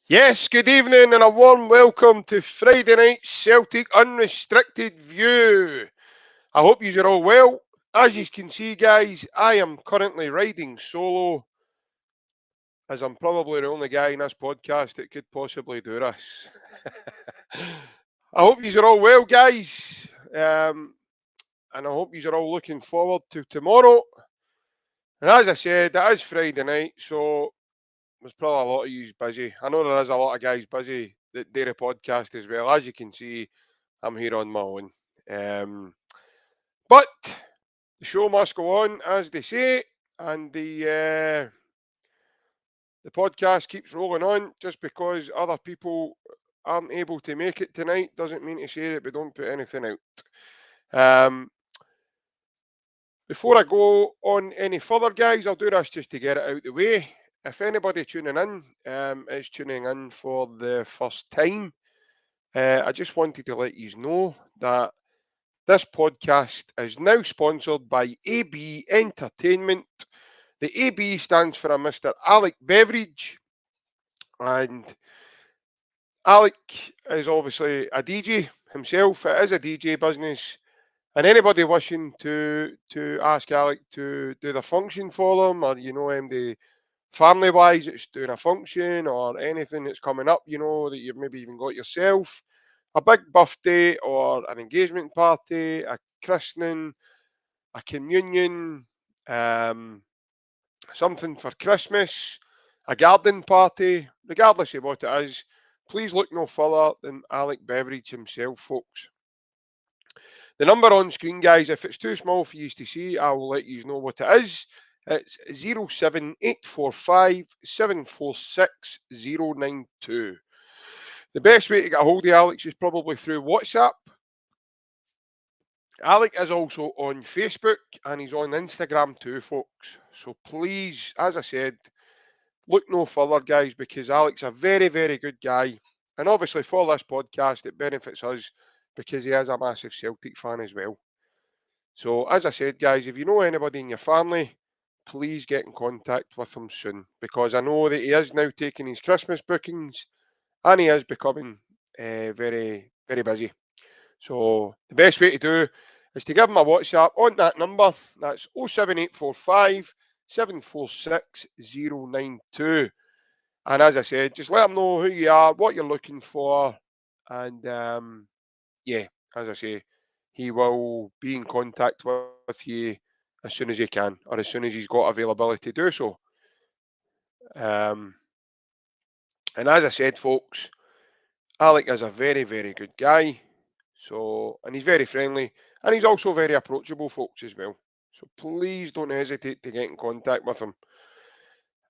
Yes, good evening and a warm welcome to Friday night Celtic Unrestricted View. I hope you're all well. As you can see, guys, I am currently riding solo, as I'm probably the only guy in this podcast that could possibly do this. I hope you're all well, guys, and I hope you're all looking forward to tomorrow. And as I said, it is Friday night, so there's probably a lot of you busy. I know there is a lot of guys busy that do the podcast as well. As you can see, I'm here on my own. But the show must go on, as they say, and the podcast keeps rolling on. Just because other people aren't able to make it tonight doesn't mean to say that we don't put anything out. Before I go on any further, guys, I'll do this just to get it out the way. If anybody tuning in is tuning in for the first time, I just wanted to let you know that this podcast is now sponsored by AB Entertainment. The AB stands for a Mr. Alec Beveridge, and Alec is obviously a DJ himself. It is a DJ business, and anybody wishing to ask Alec to do the function for them, or the family wise, it's doing a function or anything that's coming up, that you've maybe even got yourself, a big birthday or an engagement party, a christening, a communion, um, something for Christmas, a garden party, regardless of what it is, please look no further than Alec Beveridge himself, folks. The number on screen, guys, if it's too small for you to see, I will let you know what it is. It's 07845 746 092. The best way to get a hold of Alex is probably through WhatsApp. Alec is also on Facebook and he's on Instagram too, folks. So please, as I said, look no further, guys, because Alec's a very, very good guy. And obviously, for this podcast, it benefits us because he is a massive Celtic fan as well. So, as I said, guys, if you know anybody in your family, please get in contact with him soon because I know that he is now taking his Christmas bookings and he is becoming very, very busy. So, the best way to do is to give him a WhatsApp on that number. That's 07845 746 092. And as I said, just let him know who you are, what you're looking for, and yeah, as I say, he will be in contact with you as soon as he can, or as soon as he's got availability to do so. Um, and as I said, folks, Alec is a very, very good guy. So, and he's very friendly, and he's also very approachable, folks, as well. So please don't hesitate to get in contact with him.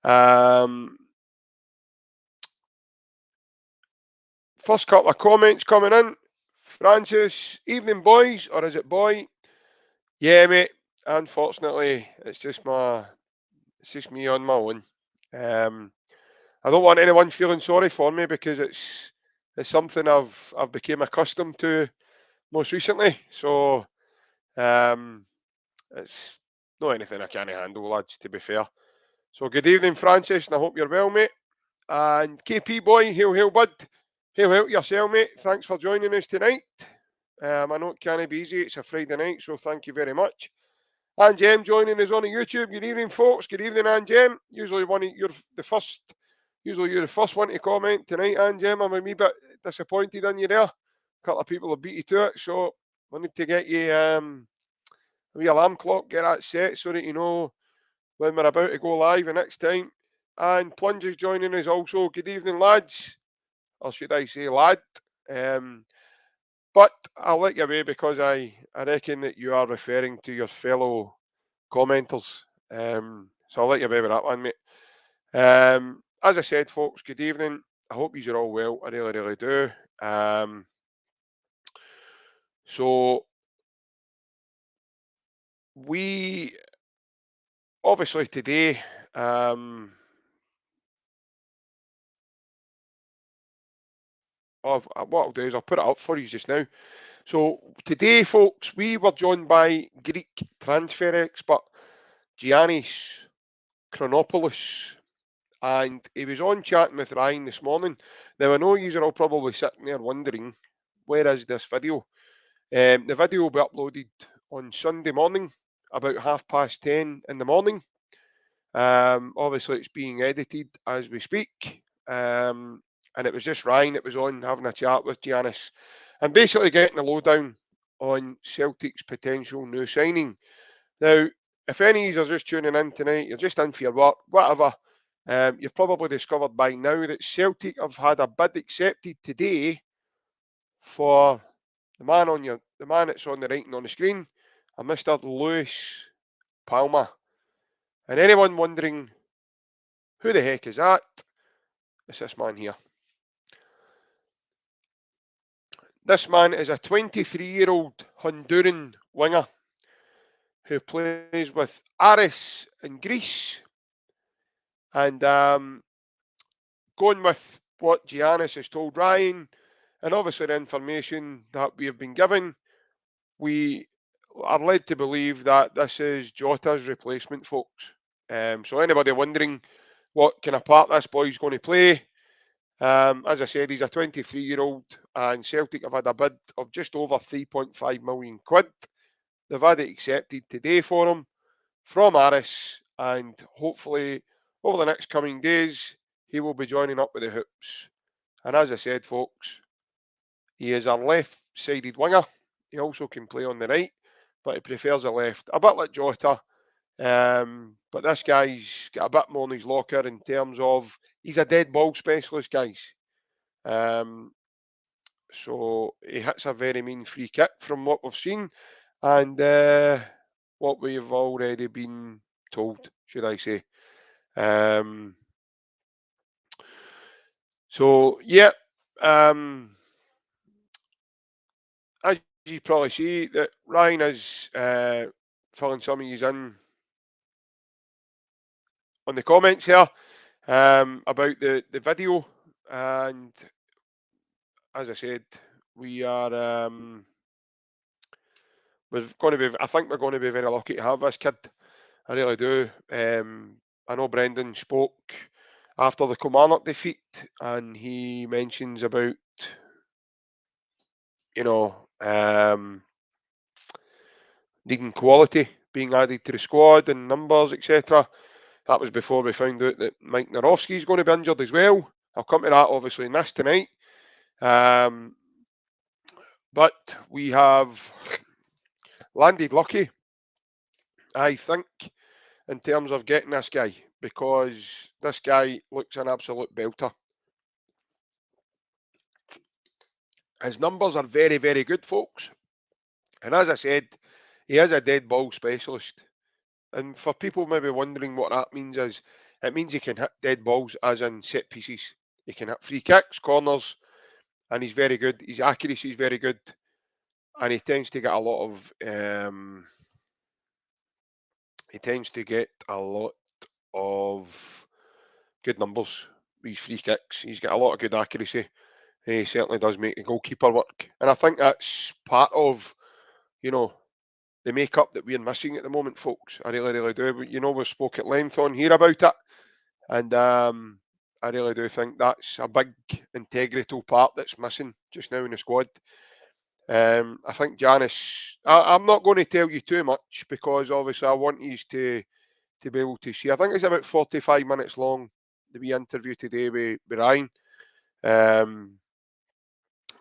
Um, First couple of comments coming in. Francis, evening boys, or is it boy? Yeah, mate. Unfortunately, it's just me on my own. Um, I don't want anyone feeling sorry for me because it's something I've become accustomed to most recently. So um, it's not anything I can't handle, lads. To be fair. So good evening, Francis, and I hope you're well, mate. And KP boy, hail bud, hail yourself, mate. Thanks for joining us tonight. I know it can't be easy. It's a Friday night, so thank you very much. And Jem joining us on the YouTube. Good evening, folks. Good evening, and Jem. Usually you're the first one to comment tonight, and Jem. I'm a wee bit disappointed in you there. A couple of people have beat you to it, so I need to get you a wee alarm clock, get that set so that you know when we're about to go live the next time. And Plunge is joining us also. Good evening, lads. Or should I say lad? Um, but I'll let you away because I reckon that you are referring to your fellow commenters. So I'll let you away with that one, mate. As I said, folks, good evening. I hope you're all well. I really, really do. So we obviously today, what I'll do is I'll put it up for you just now. So today, folks, we were joined by Greek transfer expert Giannis Chronopoulos, and he was on chatting with Ryan this morning. Now, I know you are all probably sitting there wondering, where is this video? The video will be uploaded on Sunday morning, about 10:30 in the morning. Obviously, it's being edited as we speak. And it was just Ryan that was on having a chat with Giannis and basically getting a lowdown on Celtic's potential new signing. Now, if any of you are just tuning in tonight, you're just in for your work, whatever, you've probably discovered by now that Celtic have had a bid accepted today for the man that's on the writing on the screen, a Mr. Lewis Palma. And anyone wondering who the heck is that? It's this man here. This man is a 23-year-old Honduran winger who plays with Aris in Greece. And going with what Giannis has told Ryan, and obviously the information that we have been given, we are led to believe that this is Jota's replacement, folks. So anybody wondering what kind of part this boy's going to play, as I said, he's a 23-year-old, and Celtic have had a bid of just over 3.5 million quid. They've had it accepted today for him from Aris, and hopefully over the next coming days he will be joining up with the Hoops. And as I said, folks, he is a left-sided winger. He also can play on the right, but he prefers a left, a bit like Jota. But this guy's got a bit more in his locker in terms of he's a dead ball specialist, guys. So he hits a very mean free kick from what we've seen, and what we've already been told, should I say. So yeah, as you probably see, that Ryan is filling some of you in on the comments here about the video, and as I said, we are we're going to be. I think we're going to be very lucky to have this kid. I really do. I know Brendan spoke after the Kilmarnock defeat, and he mentions about, needing quality being added to the squad and numbers, etc. That was before we found out that Mike Narowski is going to be injured as well. I'll come to that obviously in this tonight. But we have landed lucky, I think, in terms of getting this guy, because this guy looks an absolute belter. His numbers are very, very good, folks. And as I said, he is a dead ball specialist. And for people maybe wondering what that means, is it means he can hit dead balls, as in set pieces. He can hit free kicks, corners, and he's very good. His accuracy is very good, and he tends to get a lot of good numbers with his free kicks. He's got a lot of good accuracy. He certainly does make the goalkeeper work, and I think that's part of, the makeup that we're missing at the moment, folks. I really, really do. But, we've spoke at length on here about it, and I really do think that's a big integral part that's missing just now in the squad. I think Giannis, I'm not going to tell you too much, because obviously I want you to be able to see. I think it's about 45 minutes long, the wee interview today with Ryan.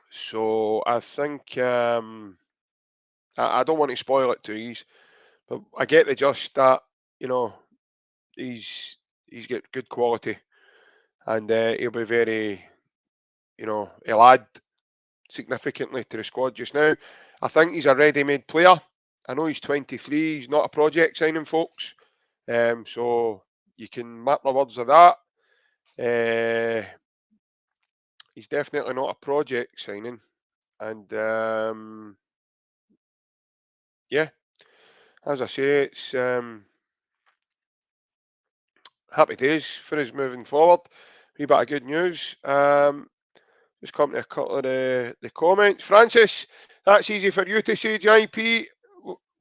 So I think I don't want to spoil it to you, but I get the gist that he's got good quality, and he'll be very, he'll add significantly to the squad just now. I think he's a ready-made player. I know he's 23. He's not a project signing, folks. So you can mark my words of that. He's definitely not a project signing, and yeah, as I say, it's happy days for us moving forward. Wee bit of good news. Just come to a couple of the comments. Francis, that's easy for you to say, JP.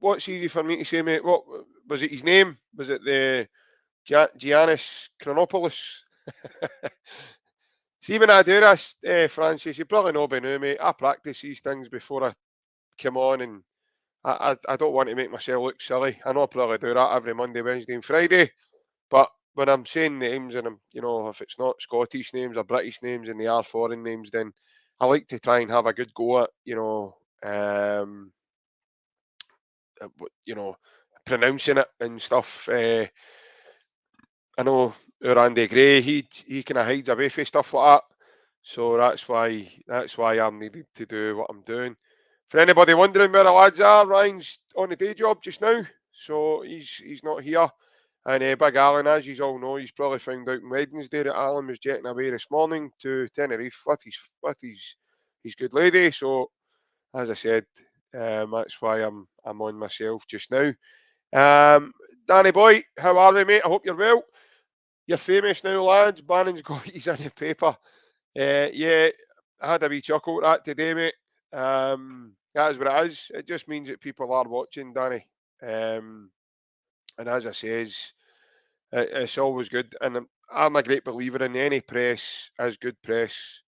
What's easy for me to say, mate? What was it? His name? Was it the Giannis Chronopoulos? See, when I do this, Francis, you probably know by now, mate. I practice these things before I come on, and I don't want to make myself look silly. I know I probably do that every Monday, Wednesday, and Friday, but when I'm saying names and if it's not Scottish names or British names and they are foreign names, then I like to try and have a good go at, uh, you know, pronouncing it and stuff. I know our Andy Gray, he kind of hides away from stuff like that. So that's why I'm needed to do what I'm doing. For anybody wondering where the lads are, Ryan's on the day job just now, so he's not here. And Big Alan, as you all know, he's probably found out on Wednesday that Alan was jetting away this morning to Tenerife with his good lady. So as I said, that's why I'm on myself just now. Danny boy, how are we, mate? I hope you're well. You're famous now, lads. Bannon's got his in the paper. Yeah, I had a wee chuckle at that today, mate. That is what it is. It just means that people are watching, Danny. And as I says, it's always good. And I'm a great believer in any press as good press.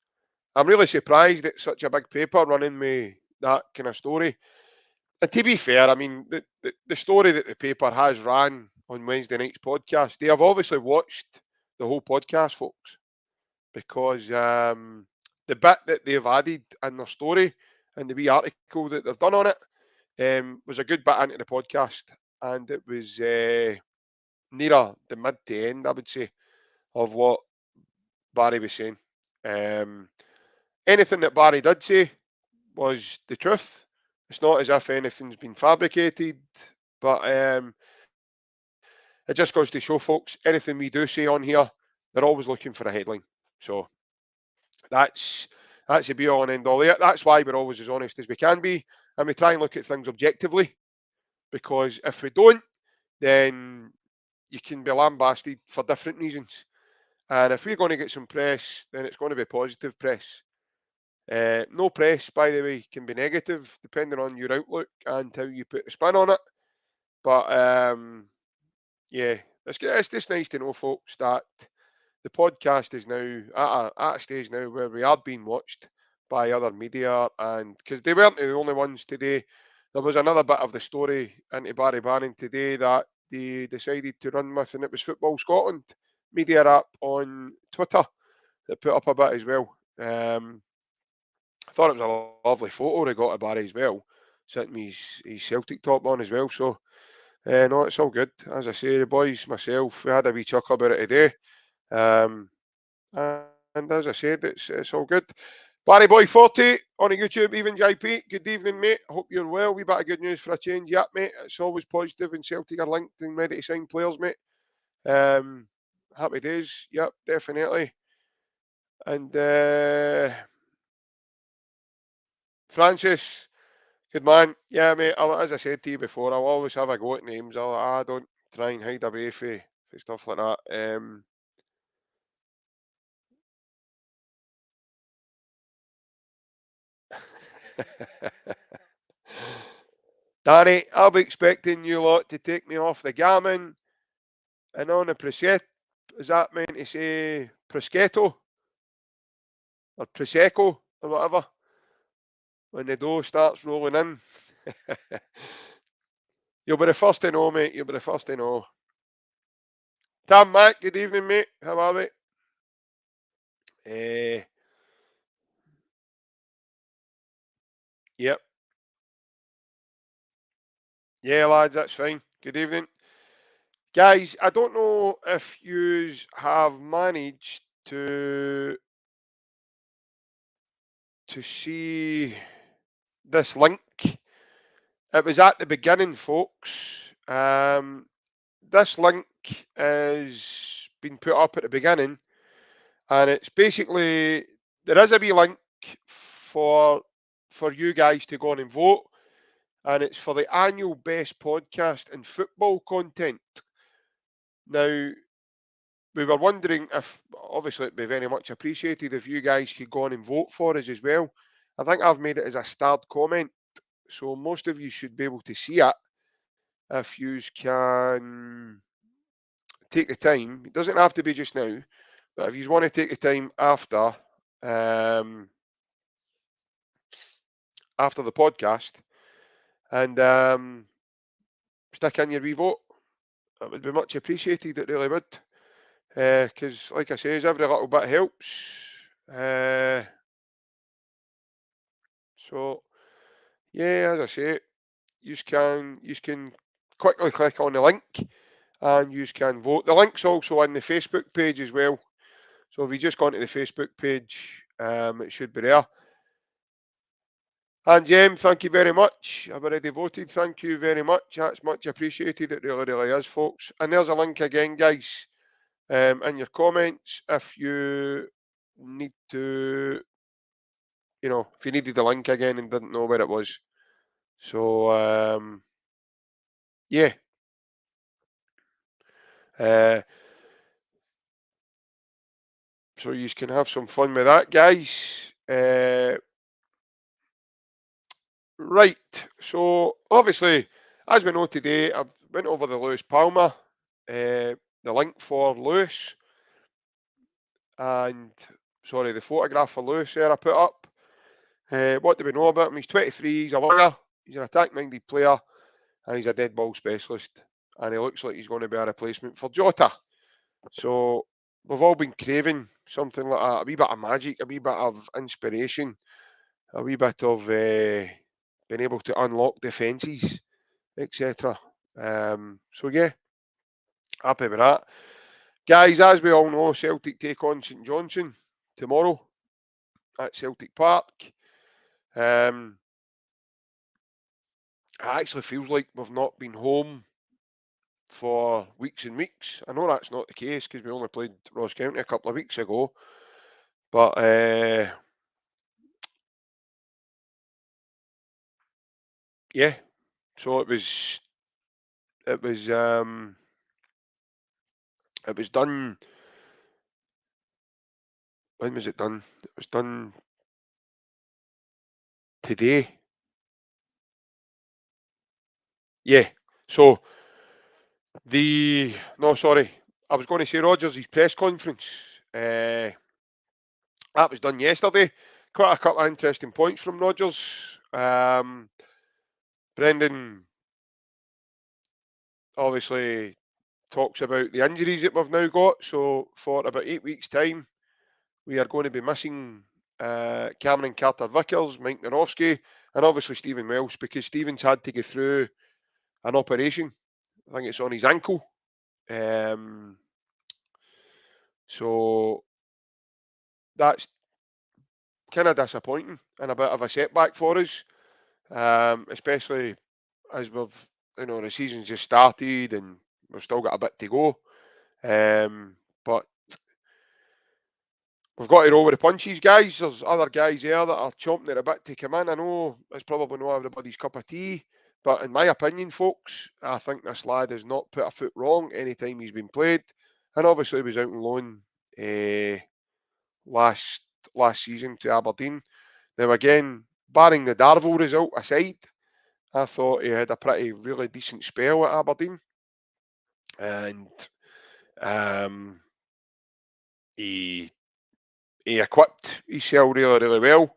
I'm really surprised that such a big paper running me that kind of story. And to be fair, I mean, the story that the paper has ran on Wednesday night's podcast, they have obviously watched the whole podcast, folks, because the bit that they've added in their story and the wee article that they've done on it was a good bit into the podcast. And it was nearer the mid to end, I would say, of what Barry was saying. Um, Anything that Barry did say was the truth. It's not as if anything's been fabricated, but it just goes to show, folks, anything we do say on here, they're always looking for a headline. So that's that's the be all and end all. That's why we're always as honest as we can be, and we try and look at things objectively. Because if we don't, then you can be lambasted for different reasons. And if we're going to get some press, then it's going to be positive press. No press, by the way, can be negative depending on your outlook and how you put the spin on it. But yeah, it's just nice to know, folks, that the podcast is now at a stage now where we are being watched by other media, and because they weren't the only ones today. There was another bit of the story into Barry Bannon today that they decided to run with, and it was Football Scotland media app on Twitter that put up a bit as well. I thought it was a lovely photo they got of Barry as well, sitting his Celtic top on as well. So no, it's all good. As I say, the boys, myself, we had a wee chuckle about it today. Um, and as I said, it's all good. Barry Boy 40 on a YouTube, even JP. Good evening, mate. Hope you're well. We bit of good news for a change, yep, mate. It's always positive and Celtic are linked and ready to sign players, mate. Happy days, yep, definitely. And Francis, good man. Yeah, mate. As I said to you before, I'll always have a go at names. I don't try and hide away for stuff like that. Danny, I'll be expecting you lot to take me off the gammon and on the Prosecco. Is that meant to say Prosciutto or Prosecco or whatever when the dough starts rolling in? You'll be the first to know, mate. You'll be the first to know. Tam Mac, good evening, mate. How are we? Uh, yep. Yeah, lads, that's fine. Good evening. Guys, I don't know if you have managed to see this link. It was at the beginning, folks. This link is been put up at the beginning, and it's basically there is a wee link for you guys to go on and vote, and it's for the annual best podcast and football content. Now, we were wondering if, obviously, it'd be very much appreciated if you guys could go on and vote for us as well. I think I've made it as a starred comment, so most of you should be able to see it if you can take the time. It doesn't have to be just now, But if you want to take the time after the podcast and stick in your wee vote, it would be much appreciated. It really would, because like I say, every little bit helps. So yeah, as I say, you can quickly click on the link and you can vote. The link's also on the Facebook page as well. So if you just go onto the Facebook page, it should be there. And Jem, thank you very much. I've already voted. Thank you very much. That's much appreciated. It really, really is, folks. And there's a link again, guys, in your comments if you need to, if you needed the link again and didn't know where it was. So, yeah. Uh, so you can have some fun with that, guys. Right. So obviously, as we know today, I've went over the Lewis Palma, the link for Lewis, and sorry, the photograph for Lewis there I put up. What do we know about him? He's 23. He's a winger. He's an attack-minded player, and he's a dead ball specialist. And he looks like he's going to be a replacement for Jota. So we've all been craving something like that, a wee bit of magic, a wee bit of inspiration, a wee bit of being able to unlock defences, etc. So yeah, happy with that. Guys, as we all know, Celtic take on St Johnstone tomorrow at Celtic Park. It actually feels like we've not been home for weeks and weeks. I know that's not the case because we only played Ross County a couple of weeks ago. But yeah, so it was it was done. When was it done? It was done today. Yeah. So no, sorry, I was going to say Rodgers' press conference. That was done yesterday. Quite a couple of interesting points from Rodgers. Brendan obviously talks about the injuries that we've now got. So for about 8 weeks' time, we are going to be missing Cameron Carter-Vickers, Mike Narowski, and obviously Stephen Welsh because Stephen's had to go through an operation. I think it's on his ankle. So that's kind of disappointing and a bit of a setback for us, especially as the season's just started and we've still got a bit to go. But we've got to roll with the punches, guys. There's other guys there that are chomping at a bit to come in. I know it's probably not everybody's cup of tea, but in my opinion, folks, I think this lad has not put a foot wrong any time he's been played. And obviously, he was out on loan last season to Aberdeen. Now, again, barring the Darvel result aside, I thought he had a pretty really decent spell at Aberdeen, and um, he equipped himself really, really well.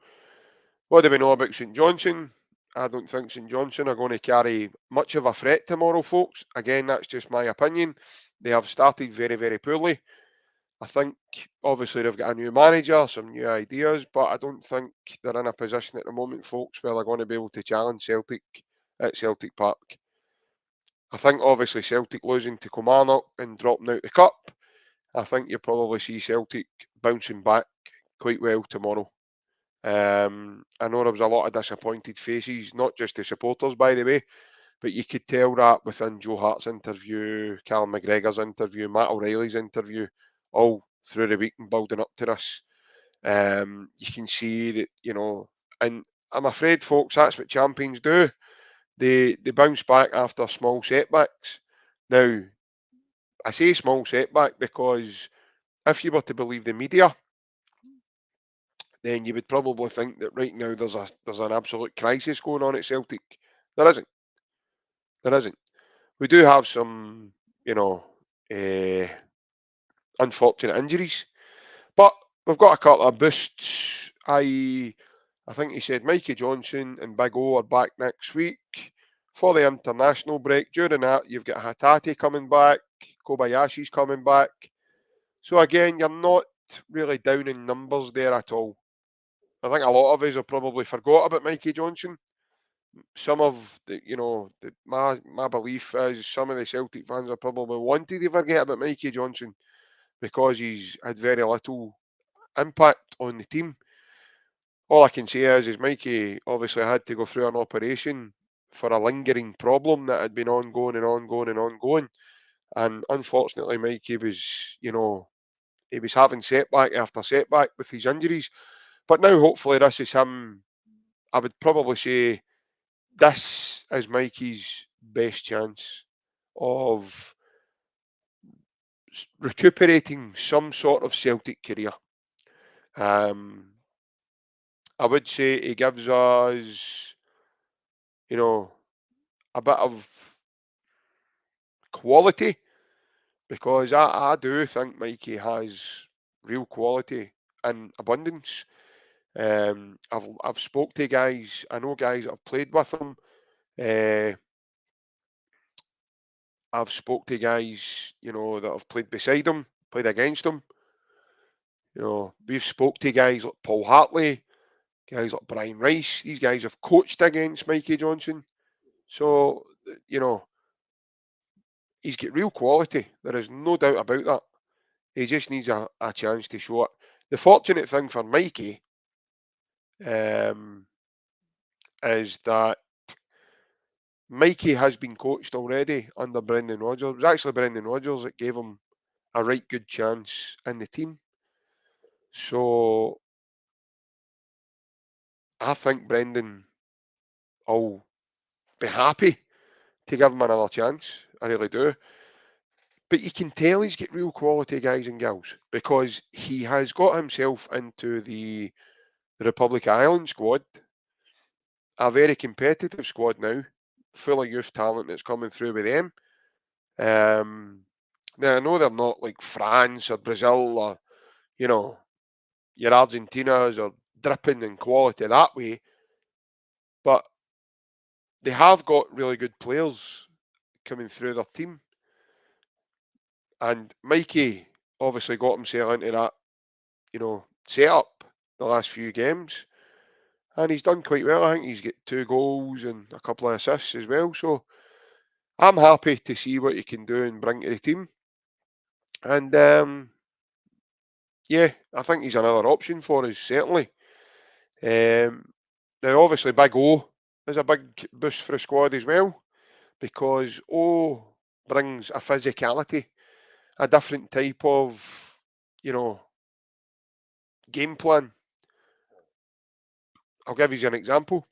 What do we know about St Johnstone? I don't think St Johnstone are going to carry much of a threat tomorrow, folks. Again, that's just my opinion. They have started very, very poorly. I think obviously they've got a new manager, some new ideas, but I don't think they're in a position at the moment, folks, where they're going to be able to challenge Celtic at Celtic Park. I think obviously Celtic losing to Kilmarnock and dropping out the cup, I think you'll probably see Celtic bouncing back quite well tomorrow. I know there was a lot of disappointed faces, not just the supporters, by the way, but you could tell that within Joe Hart's interview, Callum McGregor's interview, Matt O'Reilly's interview, all through the week and building up to this. You can see that, and I'm afraid, folks, that's what champions do. They bounce back after small setbacks. Now, I say small setback because if you were to believe the media, then you would probably think that right now there's an absolute crisis going on at Celtic. There isn't. There isn't. We do have some, uh, unfortunate injuries. We've got a couple of boosts, i.e., I think he said Mikey Johnson and Big O are back next week for the international break. During that, you've got Hatate coming back, Kobayashi's coming back. So again, you're not really down in numbers there at all. I think a lot of us have probably forgot about Mikey Johnson. Some of the, my belief is some of the Celtic fans are probably wanted to forget about Mikey Johnson because he's had very little impact on the team. All I can say is Mikey obviously had to go through an operation for a lingering problem that had been ongoing and ongoing and ongoing. And unfortunately, Mikey was, he was having setback after setback with his injuries. But now, hopefully, this is him. I would probably say this is Mikey's best chance of recuperating some sort of Celtic career. Um, I would say he gives us, a bit of quality because I do think Mikey has real quality in abundance. I've spoke to guys. I know guys that have played with him. Uh, I've spoke to guys, that have played beside him, played against him. We've spoke to guys like Paul Hartley, guys like Brian Rice. These guys have coached against Mikey Johnson. So, he's got real quality. There is no doubt about that. He just needs a chance to show it. The fortunate thing for Mikey is that Mikey has been coached already under Brendan Rodgers. It was actually Brendan Rodgers that gave him a right good chance in the team. So I think Brendan will be happy to give him another chance. I really do. But you can tell he's got real quality guys and girls because he has got himself into the Republic of Ireland squad, a very competitive squad now, full of youth talent that's coming through with them. Now, I know they're not like France or Brazil or, your Argentinas are dripping in quality that way, but they have got really good players coming through their team. And Mikey obviously got himself into that, setup the last few games. And he's done quite well. I think he's got 2 goals and a couple of assists as well. So I'm happy to see what he can do and bring to the team. And yeah, I think he's another option for us, certainly. Now, obviously, Big O is a big boost for the squad as well because O brings a physicality, a different type of, game plan. I'll give you an example.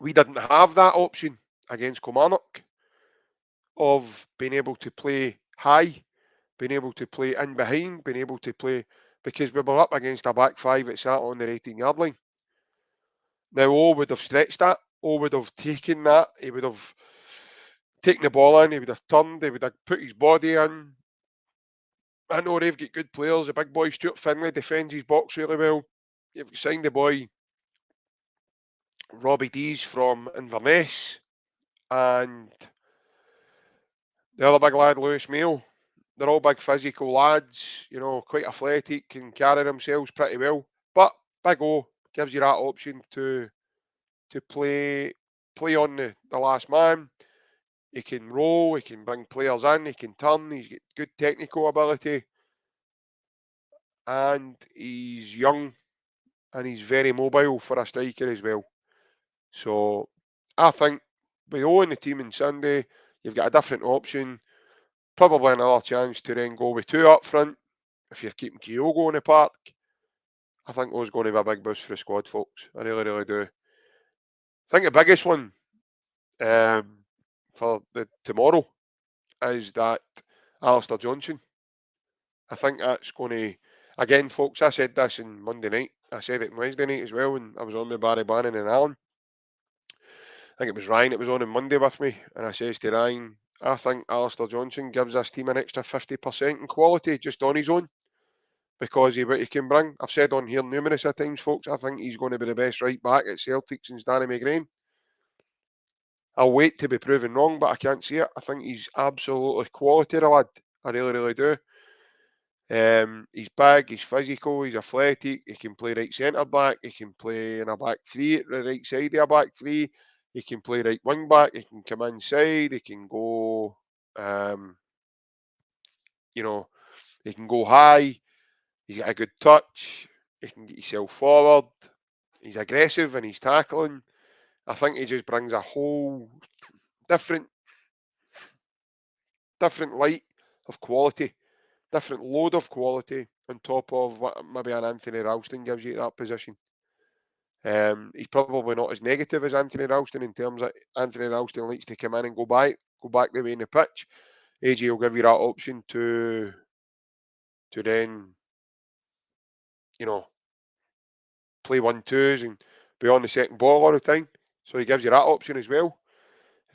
We didn't have that option against Kilmarnock of being able to play high, being able to play in behind, being able to play because we were up against a back five that sat on their 18-yard line. Now, O would have stretched that. O would have taken that. He would have taken the ball in. He would have turned. He would have put his body in. I know they've got good players. The big boy Stuart Finlay defends his box really well. You've signed the boy Robbie Dees from Inverness and the other big lad Lewis Mayo. They're all big physical lads, quite athletic, can carry themselves pretty well. But Big O gives you that option to play on the last man. He can roll, he can bring players in, he can turn, he's got good technical ability, and he's young and he's very mobile for a striker as well. So I think with owning the team on Sunday, you've got a different option, probably another chance to then go with 2 up front. If you're keeping Kyogo in the park, I think those going to be a big boost for the squad, folks. I really, really do. I think the biggest one for the tomorrow is that Alistair Johnson. I think that's going to, again, folks, I said this on Monday night. I said it on Wednesday night as well when I was on with Barry Bannon and Alan. I think it was Ryan that was on Monday with me. And I says to Ryan, I think Alistair Johnson gives this team an extra 50% in quality just on his own. because of what he can bring. I've said on here numerous of times, folks, I think he's going to be the best right back at Celtic since Danny McGrain. I'll wait to be proven wrong, but I can't see it. I think he's absolutely quality, the lad. I really, really do. He's big, he's physical, he's athletic. He can play right centre back. He can play in a back three at the right side of a back three. He can play right wing back. He can come inside. He can go, you know, he can go high. He's got a good touch. He can get himself forward. He's aggressive and he's tackling. I think he just brings a whole different light of quality, different load of quality on top of what maybe an Anthony Ralston gives you at that position. He's probably not as negative as Anthony Ralston in terms that Anthony Ralston likes to come in and go back the way in the pitch. AJ will give you that option to then, play 1-2s and be on the second ball all the time. So he gives you that option as well.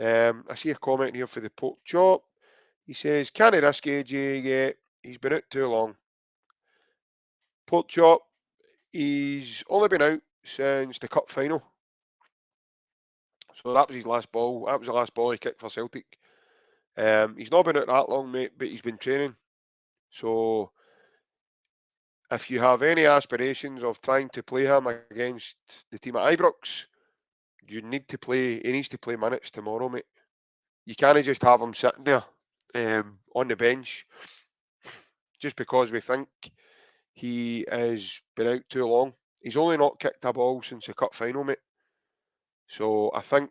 I see a comment here for the Pork Chop. He says, "Can't risk AJ yet. He's been out too long." Pork Chop, he's only been out since the cup final. So that was his last ball. That was the last ball he kicked for Celtic. He's not been out that long, mate, but he's been training. So if you have any aspirations of trying to play him against the team at Ibrox, he needs to play minutes tomorrow, mate. You can't just have him sitting there on the bench just because we think he has been out too long. He's only not kicked a ball since the cup final, mate. So I think,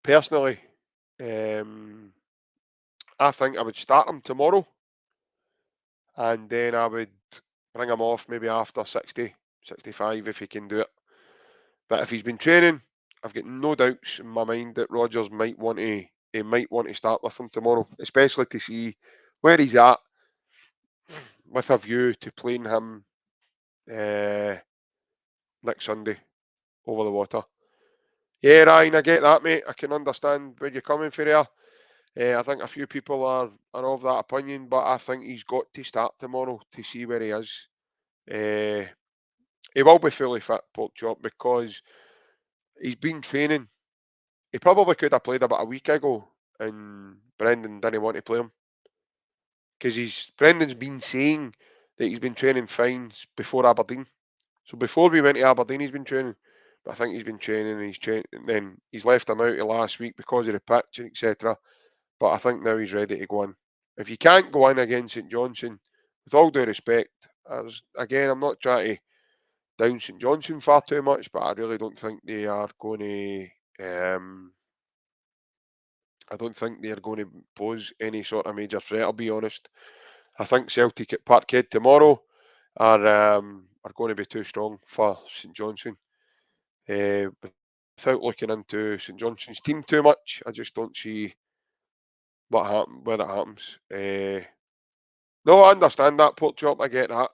personally, I think I would start him tomorrow and then I would bring him off maybe after 60, 65 if he can do it. But if he's been training, I've got no doubts in my mind that Rodgers might want to start with him tomorrow, especially to see where he's at with a view to playing him next Sunday over the water. Yeah, Ryan, I get that, mate. I can understand where you're coming from there. I think a few people are of that opinion, but I think he's got to start tomorrow to see where he is. He will be fully fit, Pork Chop, because he's been training. He probably could have played about a week ago, and Brendan didn't want to play him because Brendan's been saying that he's been training fine before Aberdeen. So before we went to Aberdeen, he's been training. But I think he's been training, and and then he's left him out of last week because of the pitch and etc. But I think now he's ready to go in. If you can't go in against St Johnstone, with all due respect, I'm not trying to down St Johnstone far too much, but I really don't think they are going to. I don't think they're going to pose any sort of major threat. I'll be honest. I think Celtic at Parkhead tomorrow are going to be too strong for St Johnstone. Without looking into St Johnstone's team too much, I just don't see where that happens. No, I understand that, Pork Chop. I get that.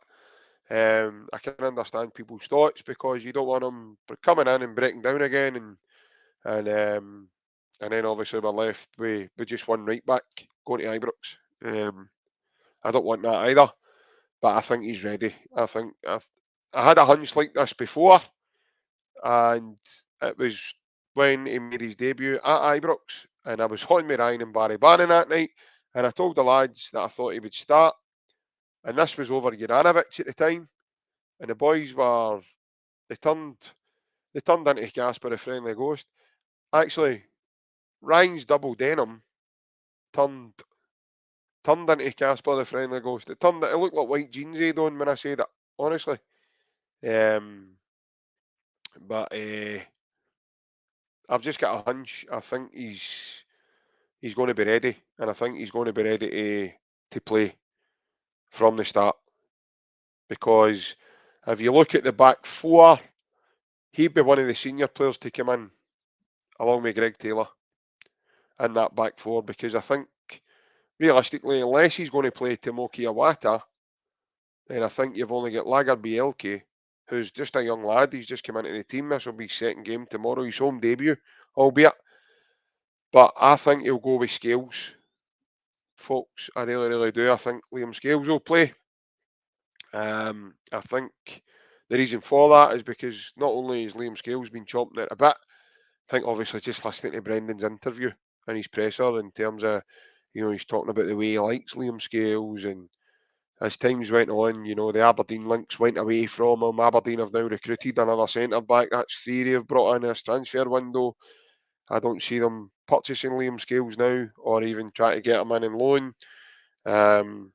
I can understand people's thoughts because you don't want them coming in and breaking down again, and then obviously we're left with just one right back going to Ibrox. I don't want that either, but I think he's ready. I had a hunch like this before, and it was when he made his debut at Ibrox, and I was on with Ryan and Barry Bannon that night, and I told the lads that I thought he would start, and this was over Juranovic at the time, and the boys they turned into Casper the Friendly Ghost. Actually, Ryan's double denim turned into Casper the Friendly Ghost. It looked like white jeans he'd on when I said it, honestly. But I've just got a hunch. I think he's going to be ready, and I think he's going to be ready to play from the start. Because if you look at the back four, he'd be one of the senior players to come in, along with Greg Taylor, in that back four. Because I think, realistically, unless he's going to play Tomoki Iwata, then I think you've only got Lager Bielke, who's just a young lad. He's just come into the team. This will be his second game tomorrow. His home debut, albeit. But I think he'll go with Scales, folks. I really, really do. I think Liam Scales will play. I think the reason for that is because not only has Liam Scales been chomping at a bit, I think obviously just listening to Brendan's interview and his presser in terms of, he's talking about the way he likes Liam Scales, and as times went on, the Aberdeen links went away from him. Aberdeen have now recruited another centre back. That's theory have brought in this transfer window. I don't see them purchasing Liam Scales now or even trying to get him in loan. Um,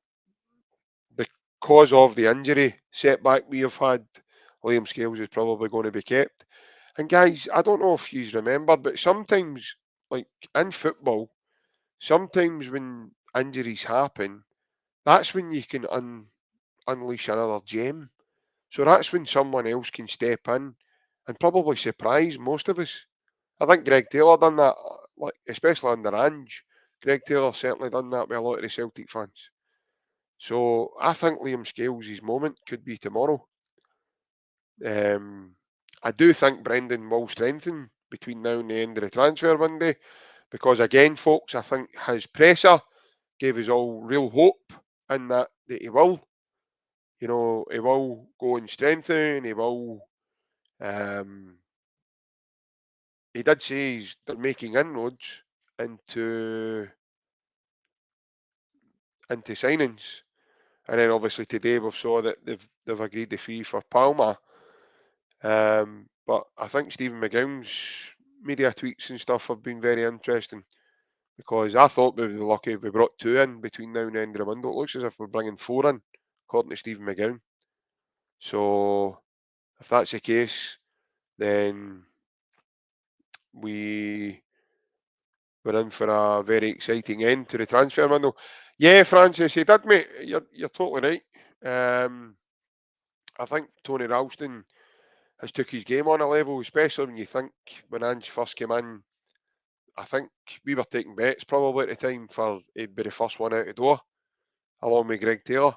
because of the injury setback we have had, Liam Scales is probably going to be kept. And guys, I don't know if you remember, but sometimes, like in football, sometimes when injuries happen, that's when you can unleash another gem. So that's when someone else can step in and probably surprise most of us. I think Greg Taylor done that, like especially under Ange. Greg Taylor certainly done that with a lot of the Celtic fans. So I think Liam Scales' moment could be tomorrow. Um, I do think Brendan will strengthen between now and the end of the transfer window because, again, folks, I think his presser gave us all real hope in that he will. He will go and strengthen. He will. Um, he did say they're making inroads into into signings, and then obviously today we've saw that they've agreed the fee for Palma. But I think Stephen McGowan's media tweets and stuff have been very interesting because I thought we would be lucky if we brought two in between now and the end of the window. It looks as if we're bringing four in, according to Stephen McGowan. So if that's the case, then we we're in for a very exciting end to the transfer window. Yeah, Francis, he did, mate. You're totally right. I think Tony Ralston has took his game on a level, especially when you think when Ange first came in. I think we were taking bets probably at the time for he'd be the first one out the door, along with Greg Taylor.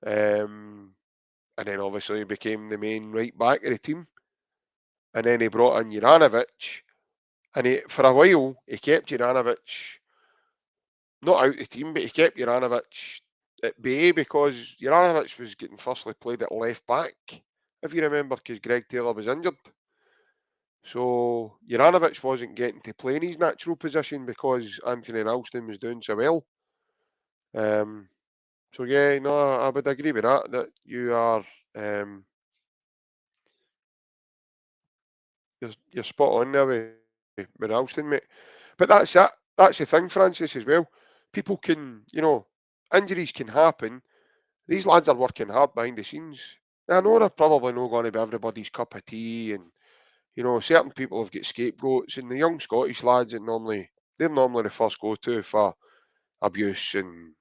Um, and then obviously he became the main right back of the team. And then he brought in Juranovic, and for a while he kept Juranovic not out the team, but he kept Juranovic at bay because Juranovic was getting firstly played at left back, if you remember, because Greg Taylor was injured. So Juranovic wasn't getting to play in his natural position because Anthony Ralston was doing so well. Um, so yeah, no, I would agree with that. That you are, you're spot on there with Ralston, mate. But that's it. That's the thing, Francis, as well. People can, injuries can happen. These lads are working hard behind the scenes. I know they're probably not going to be everybody's cup of tea, and certain people have got scapegoats, and the young Scottish lads they're normally the first go to for abuse and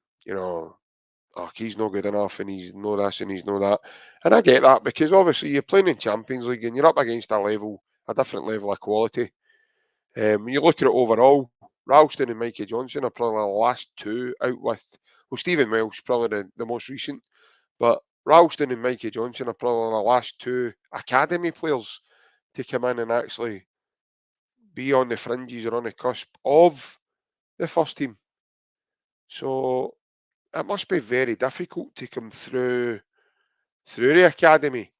he's no good enough and he's no this and he's no that. And I get that because obviously you're playing in Champions League and you're up against a different level of quality. When you look at it overall, Ralston and Mikey Johnson are probably the last two out with, well, Stephen Welsh probably the most recent, but Ralston and Mikey Johnson are probably the last two academy players to come in and actually be on the fringes or on the cusp of the first team. So it must be very difficult to come through the academy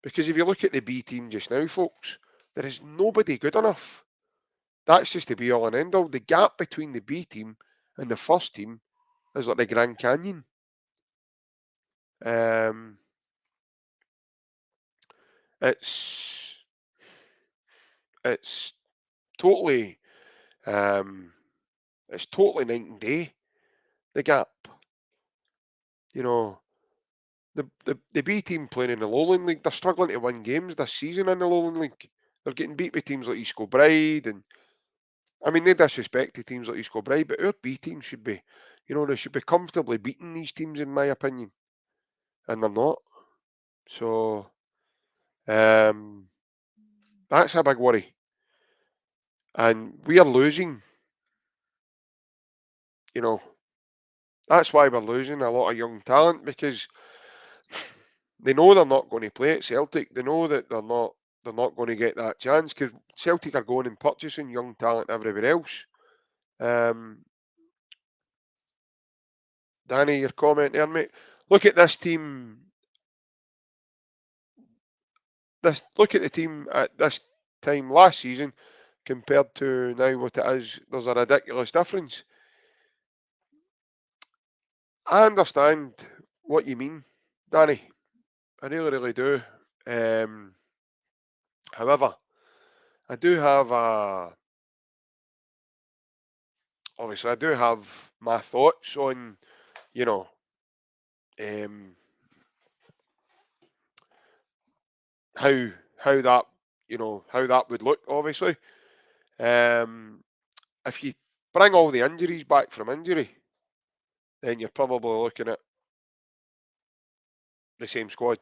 because if you look at the B team just now, folks, there is nobody good enough. That's just the be all and end all. The gap between the B team and the first team is like the Grand Canyon. Um, it's it's totally um, it's totally night and day. The gap, you know, the B team playing in the Lowland League, they're struggling to win games this season in the Lowland League. They're getting beat by teams like East Kilbride, and I mean, no disrespect to teams like East Kilbride, but our B team should be, they should be comfortably beating these teams, in my opinion, and they're not. So um, that's a big worry, and we are losing. You know, that's why we're losing a lot of young talent because they know they're not going to play at Celtic. They know that they're not going to get that chance because Celtic are going and purchasing young talent everywhere else. Um, Danny, your comment there, mate. Look at this team this look at the team at this time last season compared to now what it is. There's a ridiculous difference. I understand what you mean, Danny. I really, really do. Um, However, I do have obviously I do have my thoughts on you know um, how that how that would look. Obviously, um, if you bring all the injuries back from injury, then you're probably looking at the same squad.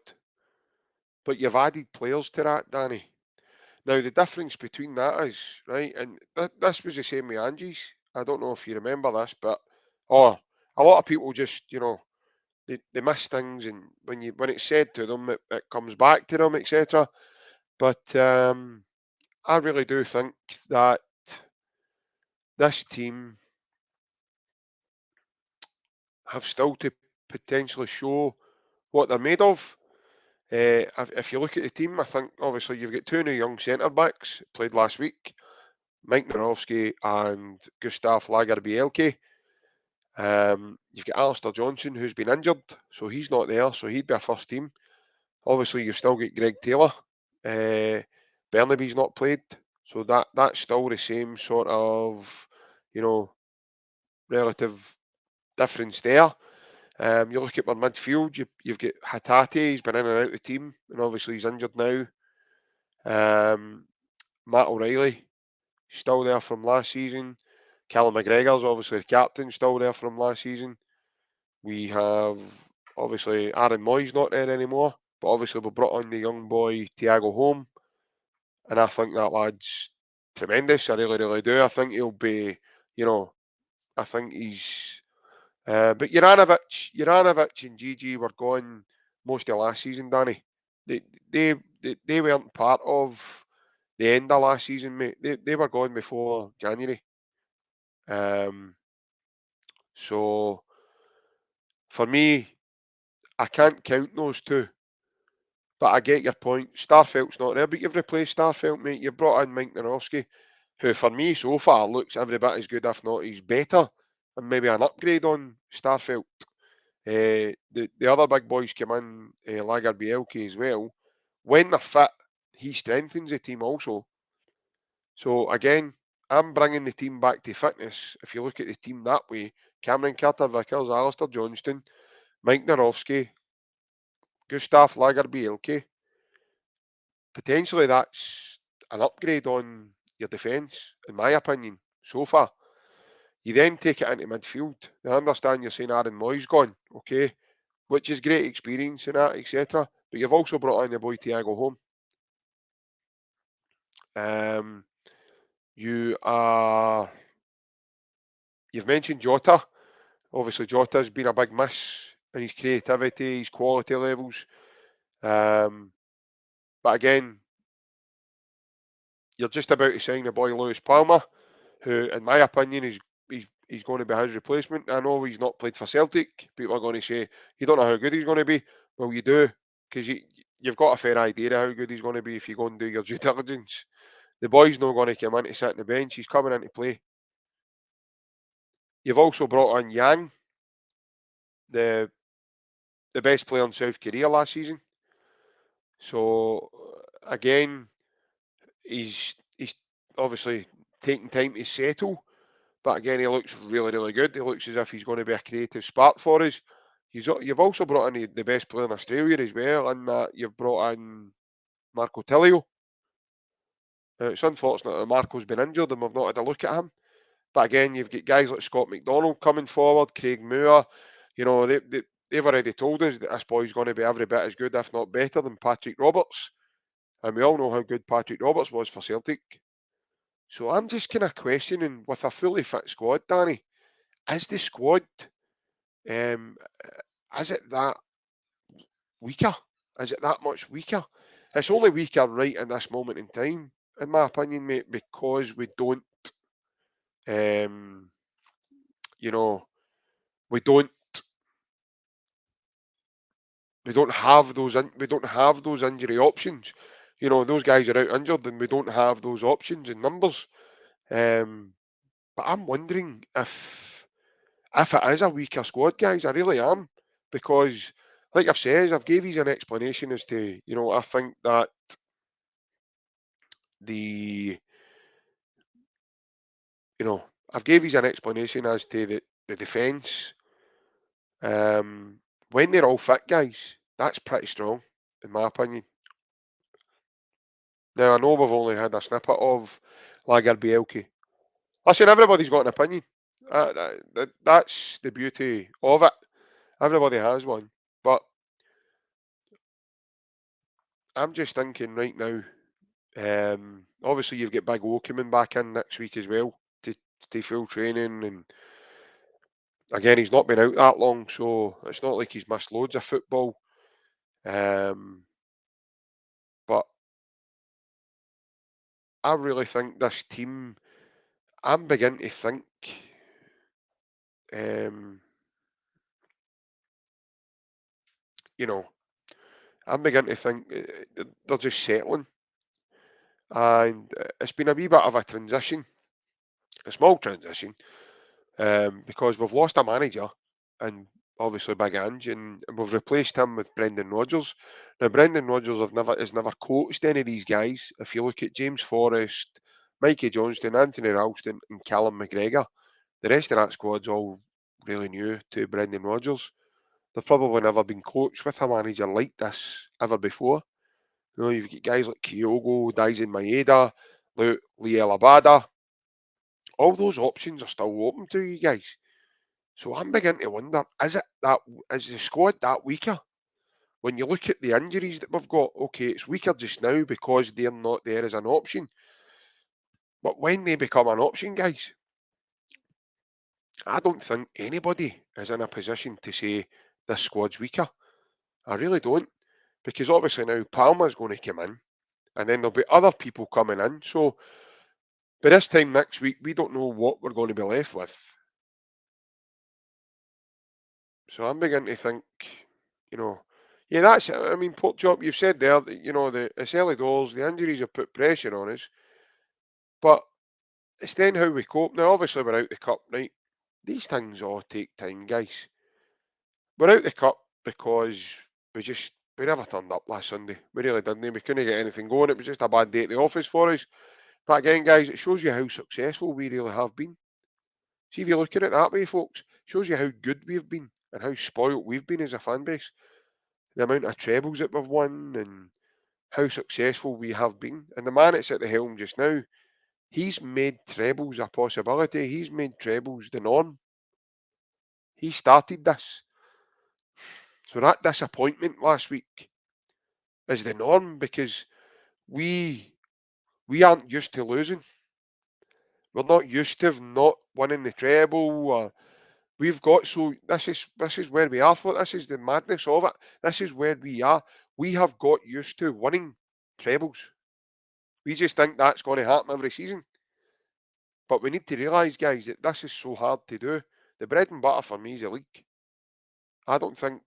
But you've added players to that, Danny. Now the difference between that is right, and this was the same with Angie's. I don't know if you remember this, but oh, a lot of people just they miss things, and when it's said to them, it comes back to them, etc. But I really do think that this team have still to potentially show what they're made of. If you look at the team, I think obviously you've got two new young centre backs played last week, Mike Narowski and Gustav Lagerbielke. You've got Alistair Johnson who's been injured, so he's not there, so he'd be a first team. Obviously, you've still got Greg Taylor. Bernaby's not played, so that's still the same sort of, you know, relative difference there. You look at our midfield, you've got Hatate, he's been in and out of the team, and obviously he's injured now. Matt O'Reilly, still there from last season. Callum McGregor's obviously the captain, still there from last season. We have obviously Aaron Moy's not there anymore, but obviously we brought on the young boy Thiago Home, and I think that lad's tremendous. I really, really do. I think he'll be, you know, I think he's. But Juranovic and Gigi were gone most of last season, Danny. They they weren't part of the end of last season, mate. They were gone before January. Um, so for me, I can't count those two. But I get your point. Starfelt's not there, but you've replaced Starfelt, mate. You've brought in Mike Narowski, who for me so far looks every bit as good, if not he's better, and maybe an upgrade on Starfelt. The other big boys come in, Lagerbielke as well. When they're fit, he strengthens the team also. So again, I'm bringing the team back to fitness. If you look at the team that way, Cameron Carter-Vickers, Alistair Johnston, Mike Narowski, Gustav Lagerbielke, potentially that's an upgrade on your defence, in my opinion, so far. You then take it into midfield. I understand you're saying Aaron Moy's gone, okay, which is great experience and that, etc. But you've also brought in your boy Thiago Home. Um, you are. You've mentioned Jota. Obviously, Jota's been a big miss in his creativity, his quality levels. But again, you're just about to sign the boy Lewis Palma, who, in my opinion, he's going to be his replacement. I know he's not played for Celtic. People are going to say you don't know how good he's going to be. Well, you do, because you've got a fair idea of how good he's going to be if you go and do your due diligence. The boy's not going to come in to sit on the bench. He's coming in to play. You've also brought in Yang, the best player in South Korea last season. So again, he's obviously taking time to settle. But again, he looks really, really good. He looks as if he's going to be a creative spark for us. You've also brought in the best player in Australia as well, and that you've brought in Marco Tilio. It's unfortunate that Marco's been injured and we've not had a look at him. But again, you've got guys like Scott McDonald coming forward, Craig Moore. You know, they've already told us that this boy's going to be every bit as good, if not better, than Patrick Roberts. And we all know how good Patrick Roberts was for Celtic. So I'm just kind of questioning, with a fully fit squad, Danny, is the squad um, is it that weaker? Is it that much weaker? It's only weaker right in this moment in time, in my opinion, mate, because we don't, um, you know, we don't we don't have those injury options. those guys are out injured and we don't have those options and numbers. Um, but I'm wondering if it is a weaker squad, guys. I really am, because, like I've said, I've gave you an explanation as to, I think that the, you know, I've gave you an explanation as to the defence. When they're all fit, guys, that's pretty strong, in my opinion. Now, I know we've only had a snippet of Lagerbielke. Listen, everybody's got an opinion. That's the beauty of it. Everybody has one. But I'm just thinking right now, obviously you've got Big O coming back in next week as well to full training, and again he's not been out that long, so it's not like he's missed loads of football. Um, but I really think this team. I'm beginning to think. Um, you know, I'm beginning to think they're just settling, and it's been a wee bit of a transition, a small transition, because we've lost a manager, and obviously Big Ange, and we've replaced him with Brendan Rodgers. Now, Brendan Rodgers has never coached any of these guys. If you look at James Forrest, Mikey Johnstone, Anthony Ralston, and Callum McGregor, the rest of that squad's all really new to Brendan Rodgers. They've probably never been coached with a manager like this ever before. You've got guys like Kyogo, Daisen Maeda, Lee Elabada. All those options are still open to you guys. So I'm beginning to wonder, is the squad that weaker? When you look at the injuries that we've got, okay, it's weaker just now because they're not there as an option. But when they become an option, guys, I don't think anybody is in a position to say this squad's weaker. I really don't. Because obviously now Palma's going to come in, and then there'll be other people coming in. So by this time next week, we don't know what we're going to be left with. So I'm beginning to think, you know, yeah, that's it. I mean, Port Job, you've said there that, it's early doors, the injuries have put pressure on us, but it's then how we cope. Now, obviously, we're out the cup, right? These things all take time, guys. We're out the cup because we never turned up last Sunday. We really didn't. We couldn't get anything going. It was just a bad day at the office for us. But again, guys, it shows you how successful we really have been. See, if you look at it that way, folks, it shows you how good we've been and how spoilt we've been as a fan base. The amount of trebles that we've won and how successful we have been. And the man that's at the helm just now, he's made trebles a possibility. He's made trebles the norm. He started this. So that disappointment last week is the norm because we we aren't used to losing. We're not used to not winning the treble. We've got so this is where we are for. This is the madness of it. This is where we are. We have got used to winning trebles. We just think that's going to happen every season. But we need to realise, guys, that this is so hard to do. The bread and butter for me is a league. I don't think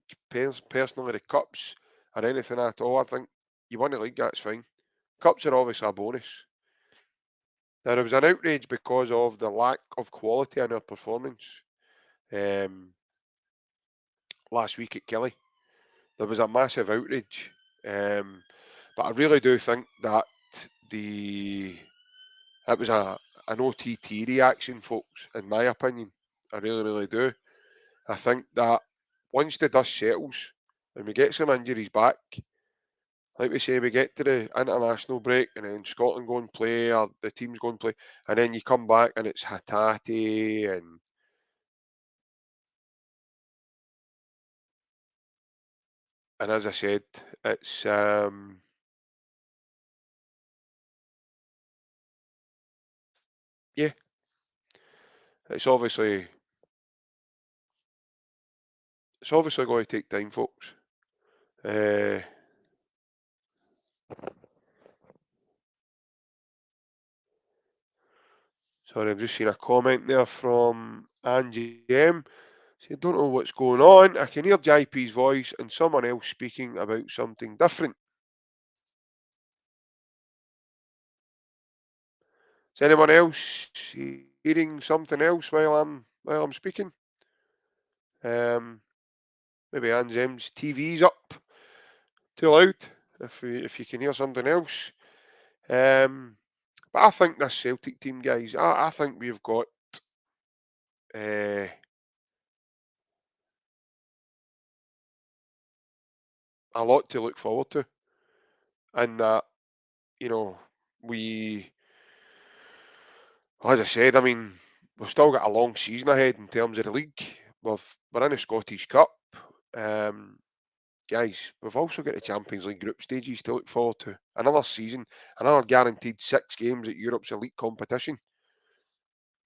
personally the cups are anything at all. I think you win the league, that's fine. Cups are obviously a bonus. Now there was an outrage because of the lack of quality in our performance um, last week at Kelly. There was a massive outrage, but I really do think that the it was an OTT reaction, folks. In my opinion, I really, really do. I think that once the dust settles and we get some injuries back, like we say, we get to the international break and then Scotland go and play or the teams go and play, and then you come back and it's Hatate and as I said, it's yeah, it's obviously going to take time, folks. Uh, Sorry, I've just seen a comment there from Angie M. She don't know what's going on. I can hear JP's voice and someone else speaking about something different. Is anyone else hearing something else while I'm speaking? Um, maybe Anzem's TV's up too loud. If you can hear something else. But I think this Celtic team, guys, I think we've got uh, a lot to look forward to, and that you know we, as I said, I mean we've still got a long season ahead in terms of the league. We're in the Scottish Cup, um, guys. We've also got the Champions League group stages to look forward to. Another season, another guaranteed 6 games at Europe's elite competition.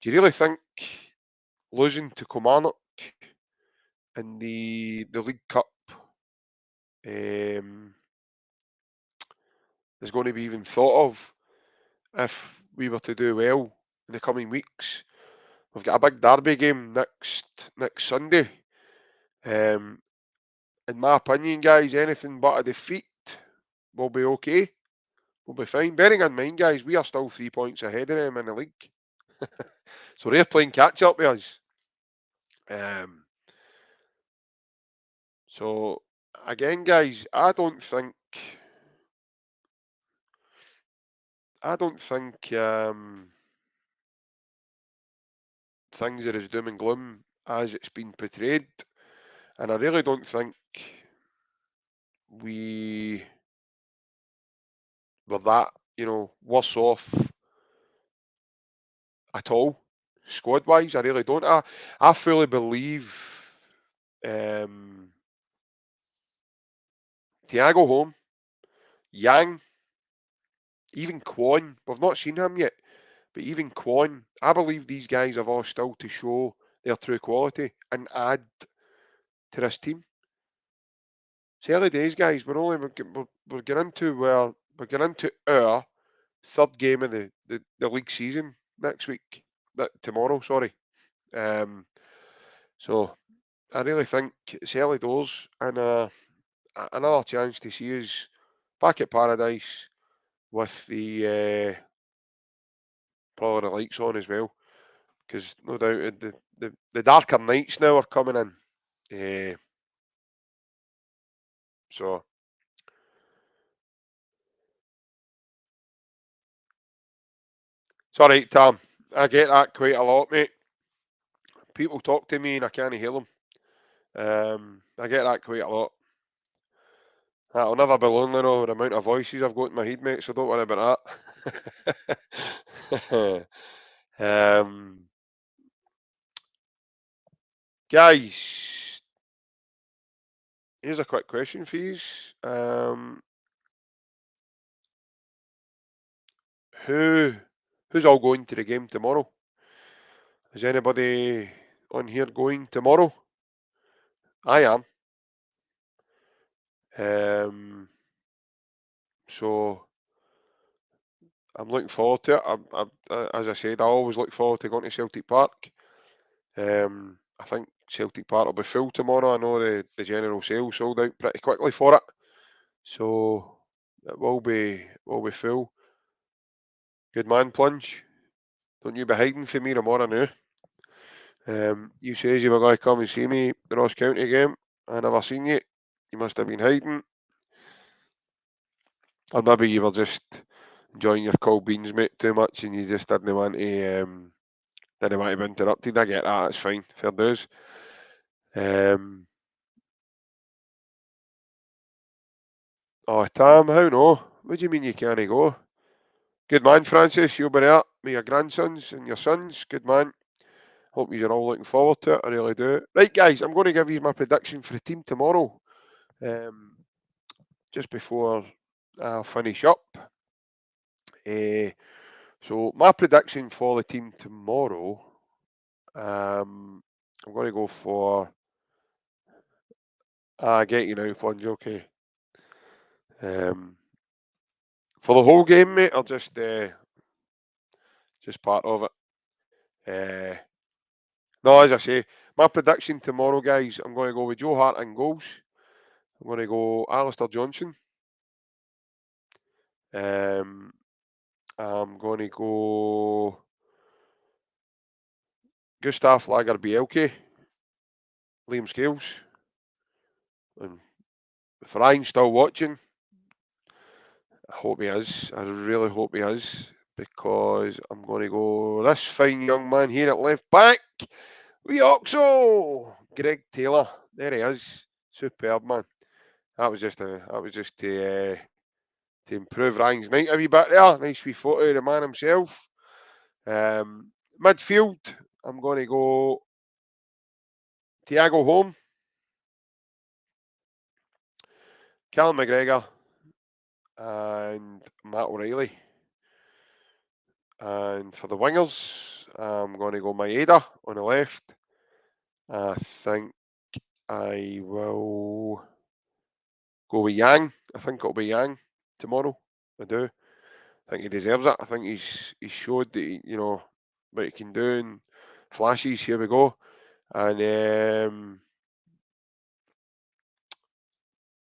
Do you really think losing to Kilmarnock in the League Cup um, is going to be even thought of if we were to do well in the coming weeks? We've got a big derby game next Sunday. Um, in my opinion, guys, anything but a defeat will be okay. We'll be fine. Bearing in mind, guys, we are still 3 points ahead of them in the league. So they're playing catch up with us. Um, so again, guys, I don't think things are as doom and gloom as it's been portrayed, and I really don't think we were that worse off at all squad wise. I really don't. I fully believe um, Thiago Home, Yang, even Kwon. We've not seen him yet, but even Kwon, I believe these guys have all still to show their true quality and add to this team. It's early days, guys. We're getting into our third game of the league season next week. Tomorrow, sorry. Um, so I really think it's early doors and another chance to see us back at Paradise with the probably the lights on as well, because no doubt the darker nights now are coming in. So it's all right, Tom. I get that quite a lot, mate. People talk to me and I can't hear them. I get that quite a lot. I'll never be lonely though with the amount of voices I've got in my head, mate. So don't worry about that. um, guys, here's a quick question for you. Who who's all going to the game tomorrow? Is anybody on here going tomorrow? I am. So I'm looking forward to it. As I said, I always look forward to going to Celtic Park. I think Celtic Park will be full tomorrow. I know the general sale sold out pretty quickly for it, so it will be full. Good man, Plunge. Don't you be hiding from me tomorrow now. You says you were going to come and see me the Ross County game. I never seen you. You must have been hiding, or maybe you were just enjoying your cold beans, mate, too much, and you just didn't want to be interrupted. I get that. It's fine. Fair dues. Um, Tam, how no? What do you mean you can't go? Good man, Francis. You'll be there with your grandsons and your sons. Good man. Hope you're all looking forward to it. I really do. Right, guys, I'm going to give you my prediction for the team tomorrow. Just before I finish up. So my prediction for the team tomorrow, I'm going to go for. I get you now, Plunge. Okay. For the whole game, mate, or just part of it. Uh, no, as I say, my prediction tomorrow, guys, I'm going to go with Joe Hart in goals. I'm going to go Alistair Johnson. Um, I'm going to go Gustav Lagerbielke, Liam Scales. And if Ryan's still watching, I hope he is. I really hope he is. Because I'm going to go this fine young man here at left back. We Oxo! Greg Taylor. There he is. Superb, man. That was just to improve Ryan's night a wee bit there. Nice wee photo of the man himself. Midfield, I'm going to go Thiago Holm, Callum McGregor, and Matt O'Reilly. And for the wingers, I'm going to go Maeda on the left. I think I will go with Yang. I think it'll be Yang tomorrow. I do. I think he deserves it. I think he's showed that what he can do in flashes. Here we go. And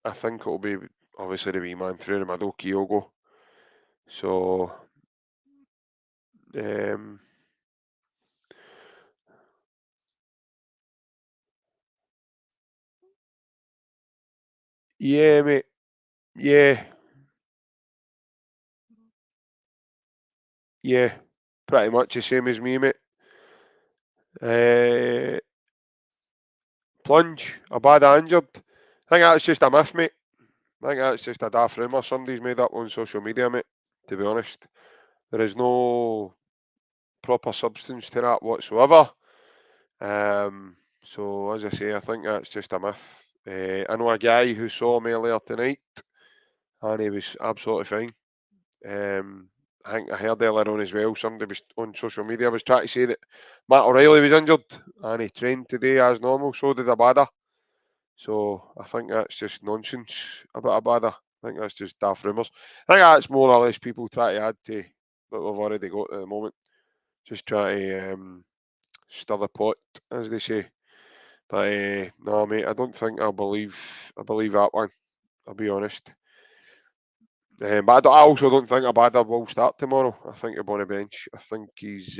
I think it'll be obviously the wee man through the middle, Kyogo. So yeah, mate. Yeah, yeah. Pretty much the same as me, mate. Plunge, Abada injured. I think that's just a myth, mate. I think that's just a daft rumour somebody's made up on social media, mate. To be honest, there is no proper substance to that whatsoever. So as I say, I think that's just a myth. I know a guy who saw me earlier tonight, and he was absolutely fine. I think I heard earlier on as well, somebody was on social media was trying to say that Matt O'Reilly was injured and he trained today as normal, so did Abada. So I think that's just nonsense about Abada. I think that's just daft rumours. I think that's more or less people try to add to what we've already got at the moment. Just try to stir the pot, as they say. But no, mate, I don't think I believe that one. I'll be honest. But I also don't think Abada will start tomorrow. I think he'll be on the bench. I think he's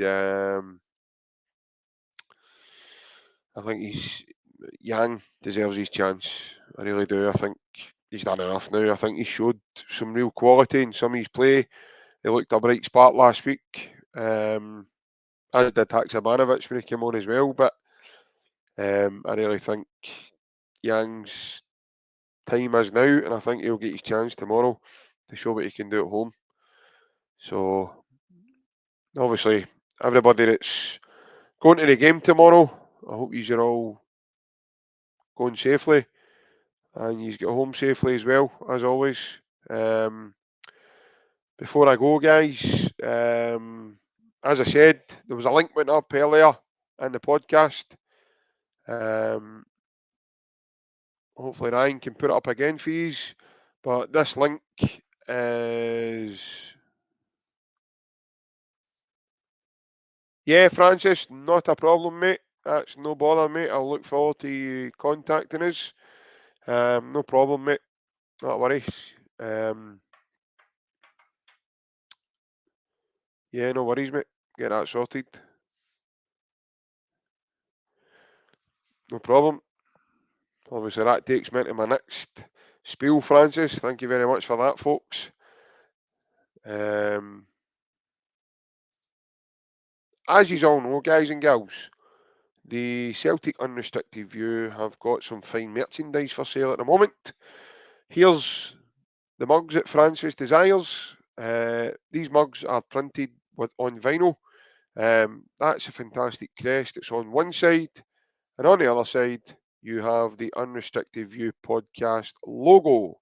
Yang deserves his chance. I really do. I think he's done enough now. I think he showed some real quality in some of his play. He looked a bright spark last week, as did Haksabanovic when he came on as well. But I really think Yang's time is now, and I think he'll get his chance tomorrow to show what he can do at home. So obviously, everybody that's going to the game tomorrow, I hope you're all going safely and you get home safely as well, as always. Um, Before I go, guys, as I said, there was a link went up earlier in the podcast. Um, Hopefully Ryan can put it up again for you. But this link is... Yeah, Francis, not a problem, mate. That's no bother, mate. I'll look forward to you contacting us. No problem, mate. Not worries. Yeah, no worries, mate. Get that sorted. No problem. Obviously, that takes me into my next spiel, Francis. Thank you very much for that, folks. As you all know, guys and girls, the Celtic Unrestricted View have got some fine merchandise for sale at the moment. Here's the mugs that Francis desires. These mugs are printed on vinyl. That's a fantastic crest. It's on one side, and on the other side, you have the Unrestricted View podcast logo.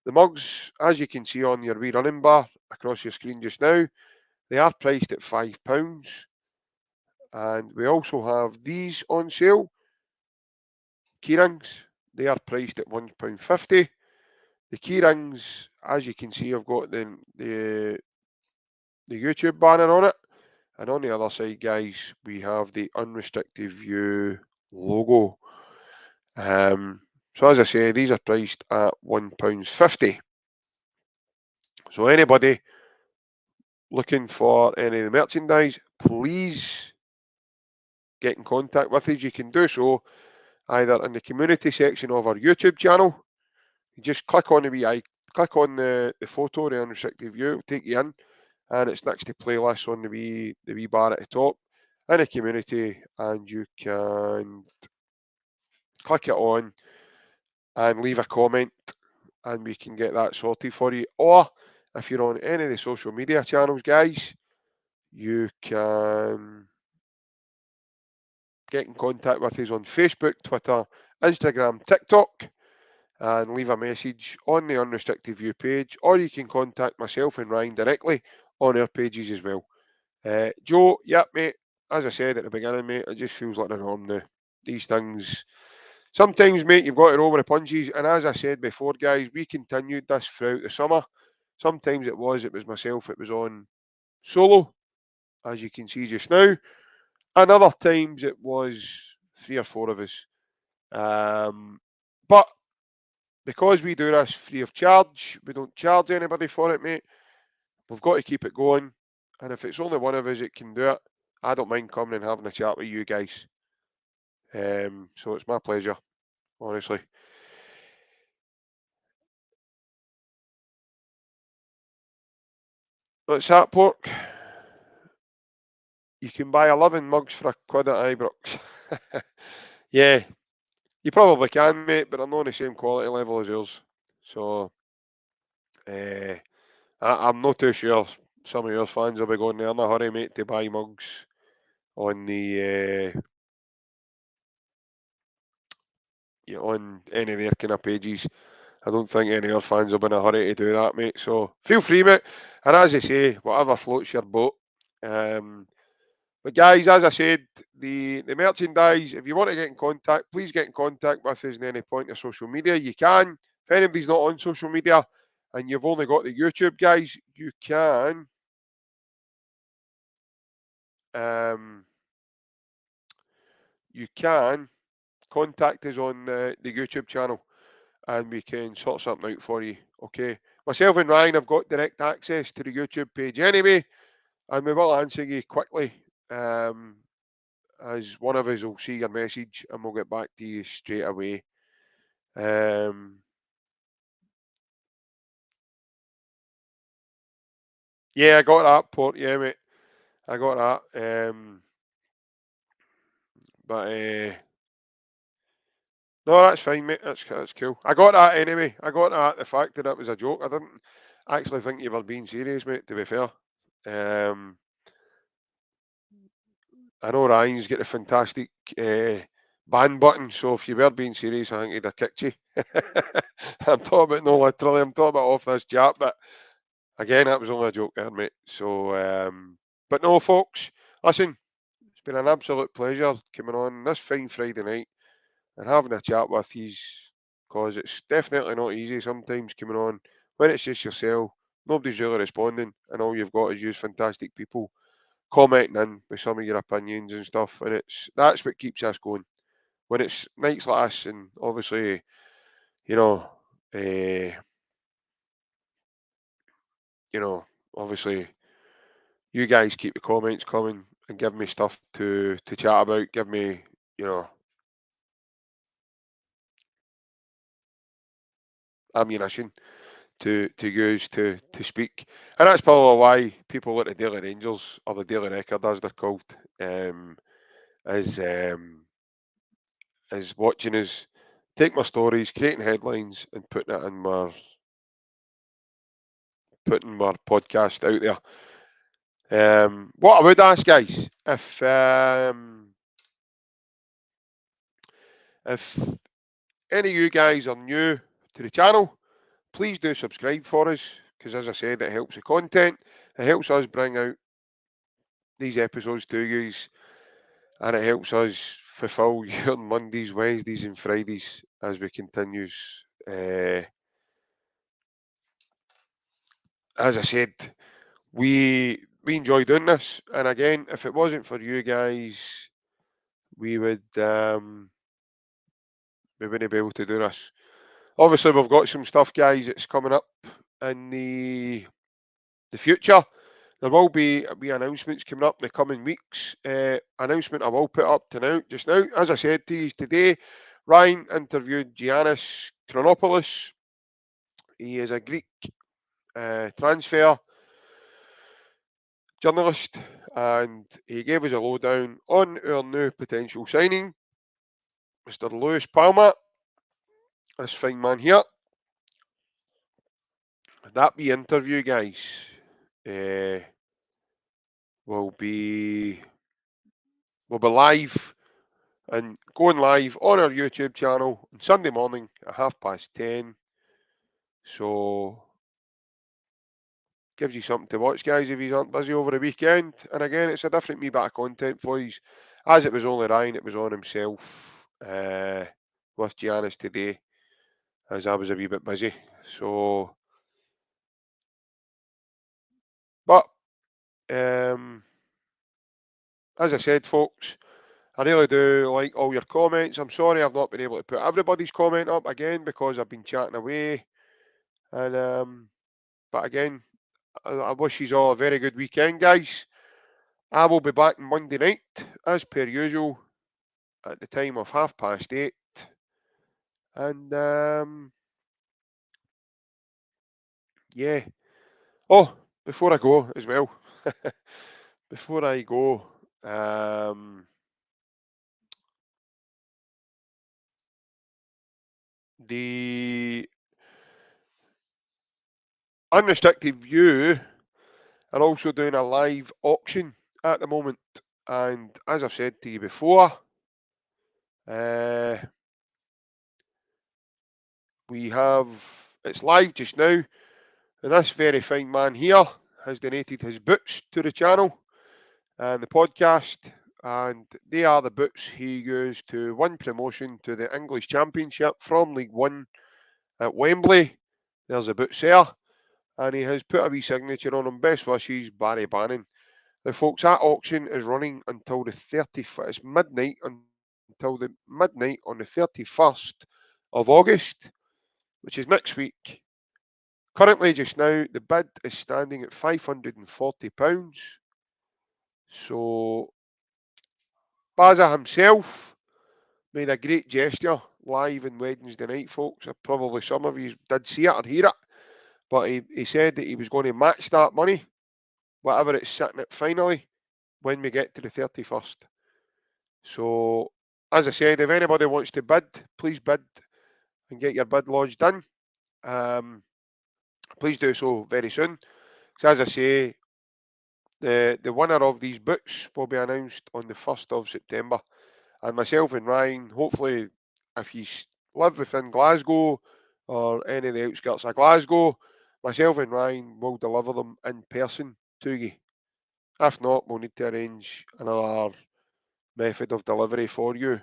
The mugs, as you can see on your wee running bar across your screen just now, they are priced at £5. And we also have these on sale. Keyrings, they are priced at £1.50. The keyrings, as you can see, I've got the YouTube banner on it. And on the other side, guys, we have the Unrestricted View logo. So as I say, these are priced at £1.50. So anybody looking for any of the merchandise, please get in contact with us. You can do so either in the community section of our YouTube channel. You just click on the click on the photo, the unrestricted view, it'll take you in, and it's next to playlists on the wee bar at the top in the community, and you can click it on and leave a comment, and we can get that sorted for you. Or if you're on any of the social media channels, guys, you can get in contact with us on Facebook, Twitter, Instagram, TikTok, and leave a message on the Unrestricted View page, or you can contact myself and Ryan directly on our pages as well. Joe, yep, mate, as I said at the beginning, mate, it just feels like the norm now. These things, sometimes, mate, you've got to roll with the punches, and as I said before, guys, we continued this throughout the summer. Sometimes it was myself, it was on solo, as you can see just now, and other times it was 3 or 4 of us. But because we do this free of charge, we don't charge anybody for it, mate. We've got to keep it going. And if it's only one of us that can do it, I don't mind coming and having a chat with you guys. So it's my pleasure, honestly. What's that, Pork? You can buy 11 mugs for £1 at Ibrox. Yeah, you probably can, mate, but they're not on the same quality level as yours. So uh, I'm not too sure some of your fans will be going there in a hurry, mate, to buy mugs on the on any of their kind of pages. I don't think any of your fans will be in a hurry to do that, mate. So feel free, mate. And as I say, whatever floats your boat. But guys, as I said, the merchandise, if you want to get in contact, please get in contact with us at any point of social media. You can. If anybody's not on social media and you've only got the YouTube, guys, um, you can contact us on the YouTube channel, and we can sort something out for you. Okay. Myself and Ryan have got direct access to the YouTube page anyway, and we will answer you quickly. As one of us will see your message and we'll get back to you straight away. Yeah, I got that, Port. Yeah, mate. I got that. But no, that's fine, mate. That's cool. I got that anyway. I got that. The fact that it was a joke. I didn't actually think you were being serious, mate. To be fair, um, I know Ryan's got a fantastic ban button. So if you were being serious, I think he'd have kicked you. I'm talking about no literally. I'm talking about off this chat, but again, that was only a joke there, mate. So, but no, folks, listen, it's been an absolute pleasure coming on this fine Friday night and having a chat with you, because it's definitely not easy sometimes coming on when it's just yourself. Nobody's really responding, and all you've got is use fantastic people commenting in with some of your opinions and stuff, and that's what keeps us going. When it's nights like this, and obviously, you know, uh, obviously you guys keep the comments coming and give me stuff to chat about. Give me, you know, ammunition to use to speak, and that's probably why people like the Daily Rangers, or the Daily Record as they're called, um, is is watching us take my stories, creating headlines, and putting my podcast out there. What I would ask, guys, if any of you guys are new to the channel, please do subscribe for us, because as I said, it helps the content. It helps us bring out these episodes to you, and it helps us fulfill your Mondays, Wednesdays, and Fridays as we continues. As I said, we enjoy doing this, and again, if it wasn't for you guys, we wouldn't be able to do this. Obviously, we've got some stuff, guys, that's coming up in the future There will be announcements coming up in the coming weeks. Announcement I will put up just now. As I said to you today, Ryan interviewed Giannis Chronopoulos. He is a Greek transfer journalist, and he gave us a lowdown on our new potential signing, Mr. Lewis Palma, this fine man here. That be interview, guys, will be live and going live on our YouTube channel on Sunday morning at 10:30. So gives you something to watch, guys, if you aren't busy over the weekend. And again, it's a different wee bit of content for you. As it was only Ryan, it was on himself with Giannis today, as I was a wee bit busy. So, but as I said, folks, I really do like all your comments. I'm sorry I've not been able to put everybody's comment up again because I've been chatting away. And but again, I wish you all a very good weekend, guys. I will be back Monday night, as per usual, at the time of 8:30. And yeah. Oh, before I go as well, before I go, the Unrestricted View are also doing a live auction at the moment. And as I've said to you before, it's live just now. And this very fine man here has donated his boots to the channel and the podcast. And they are the boots he used to win promotion to the English Championship from League One at Wembley. There's the boots there. And he has put a wee signature on them. Best wishes, Barry Bannon. Now, folks, that auction is running until the 31st. It's midnight until the midnight on the 31st of August, which is next week. Currently, just now, the bid is standing at £540. So, Baza himself made a great gesture live on Wednesday night, folks. Probably some of you did see it or hear it, but he said that he was going to match that money, whatever it's sitting at finally, when we get to the 31st. So, as I said, if anybody wants to bid, please bid and get your bid lodged in. Please do so very soon. Because as I say, the winner of these books will be announced on the 1st of September. And myself and Ryan, hopefully, if you live within Glasgow or any of the outskirts of Glasgow, myself and Ryan will deliver them in person to you. If not, we'll need to arrange another method of delivery for you.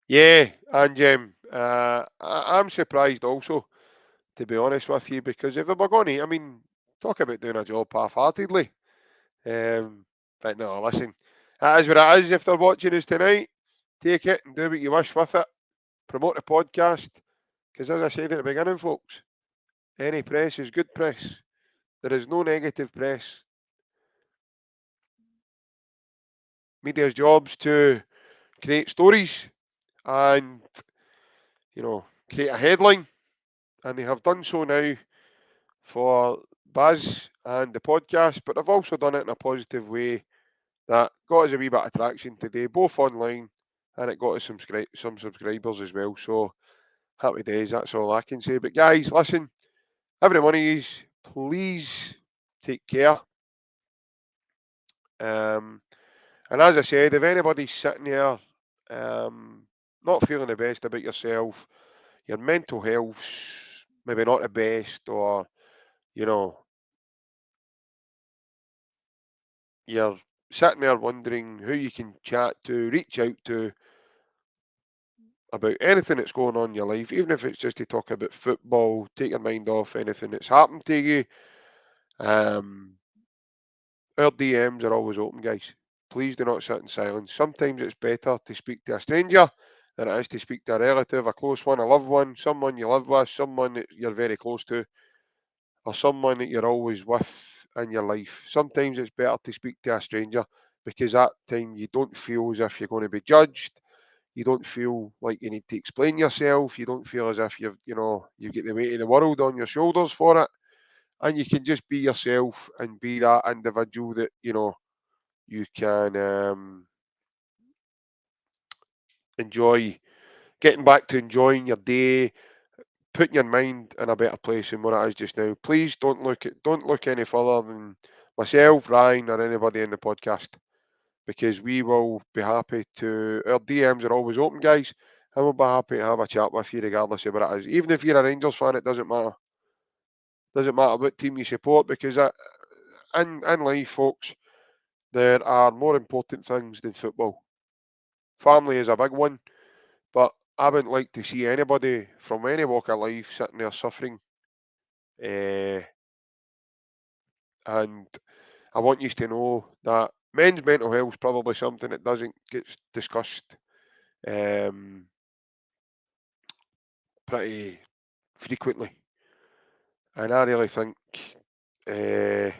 Yeah, and I'm surprised also, to be honest with you, because if they were going to, I mean, talk about doing a job half-heartedly. But no, listen, that is what it is. If they're watching us tonight, take it and do what you wish with it. Promote the podcast, because as I said at the beginning, folks, any press is good press. There is no negative press. Media's job's to create stories and, create a headline, and they have done so now for Baz and the podcast, but they've also done it in a positive way that got us a wee bit of traction today, both online, and it got us some subscribers as well. So happy days, that's all I can say. But guys, listen, every one of yous, please take care. And as I said, if anybody's sitting here not feeling the best about yourself, your mental health's maybe not the best, or you know, you're sitting there wondering who you can chat to, reach out to about anything that's going on in your life, even if it's just to talk about football, take your mind off anything that's happened to you. Our DMs are always open, guys. Please do not sit in silence. Sometimes it's better to speak to a stranger than it is to speak to a relative, a close one, a loved one, someone you live with, someone that you're very close to, or someone that you're always with in your life. Sometimes it's better to speak to a stranger because that time you don't feel as if you're going to be judged. You don't feel like you need to explain yourself. You don't feel as if you get the weight of the world on your shoulders for it, and you can just be yourself and be that individual that you can enjoy getting back to enjoying your day, putting your mind in a better place than what it is just now. Please don't look any further than myself, Ryan, or anybody in the podcast, because we will be happy to. Our DMs are always open, guys, and we'll be happy to have a chat with you regardless of what it is. Even if you're a Rangers fan, it doesn't matter. Doesn't matter what team you support, because in life, folks, there are more important things than football. Family is a big one, but I wouldn't like to see anybody from any walk of life sitting there suffering. Uh, and I want you to know that men's mental health is probably something that doesn't get discussed um, pretty frequently. And I really think, uh,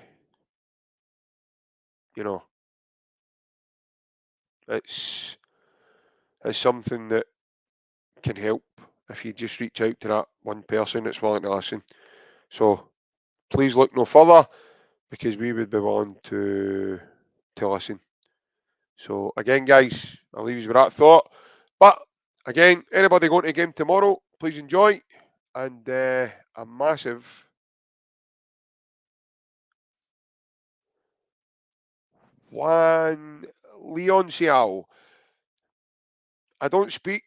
you know, it's it's something that can help if you just reach out to that one person that's willing to listen. So please look no further, because we would be willing to listen. So again, guys, I'll leave you with that thought. But again, anybody going to the game tomorrow, please enjoy. And a massive Juan Leon Ciao. I don't speak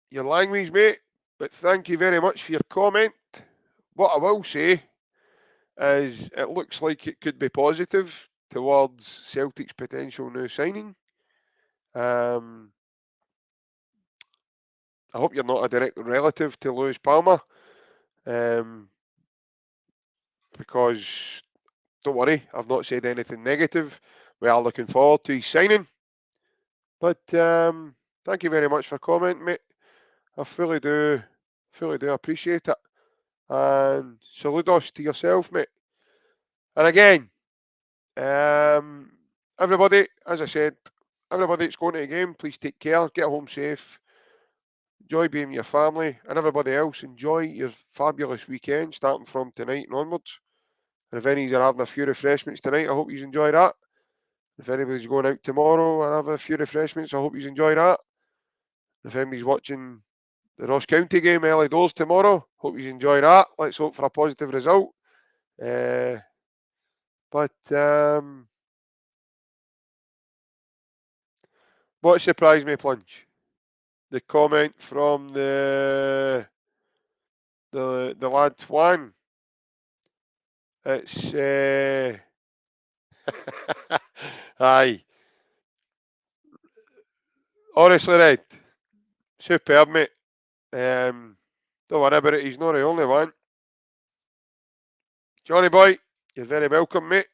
your language, mate, but thank you very much for your comment. What I will say is it looks like it could be positive towards Celtic's potential new signing. Um, I hope you're not a direct relative to Lewis Palma, um, because don't worry, I've not said anything negative. We are looking forward to his signing. But thank you very much for commenting, mate. I fully do appreciate it. And saludos to yourself, mate. And again, um, everybody, as I said, everybody that's going to the game, please take care, get home safe, enjoy being with your family, and everybody else, enjoy your fabulous weekend starting from tonight and onwards. And if any of you are having a few refreshments tonight, I hope you enjoy that. If anybody's going out tomorrow and have a few refreshments, I hope you enjoy that. If anybody's watching the Ross County game early doors tomorrow, hope you enjoy that. Let's hope for a positive result. Uh, but what surprised me, Plunge? The comment from the lad Twan. It's aye, honestly, Red, superb, mate. Don't worry about it. He's not the only one. Johnny boy, you're very welcome, mate.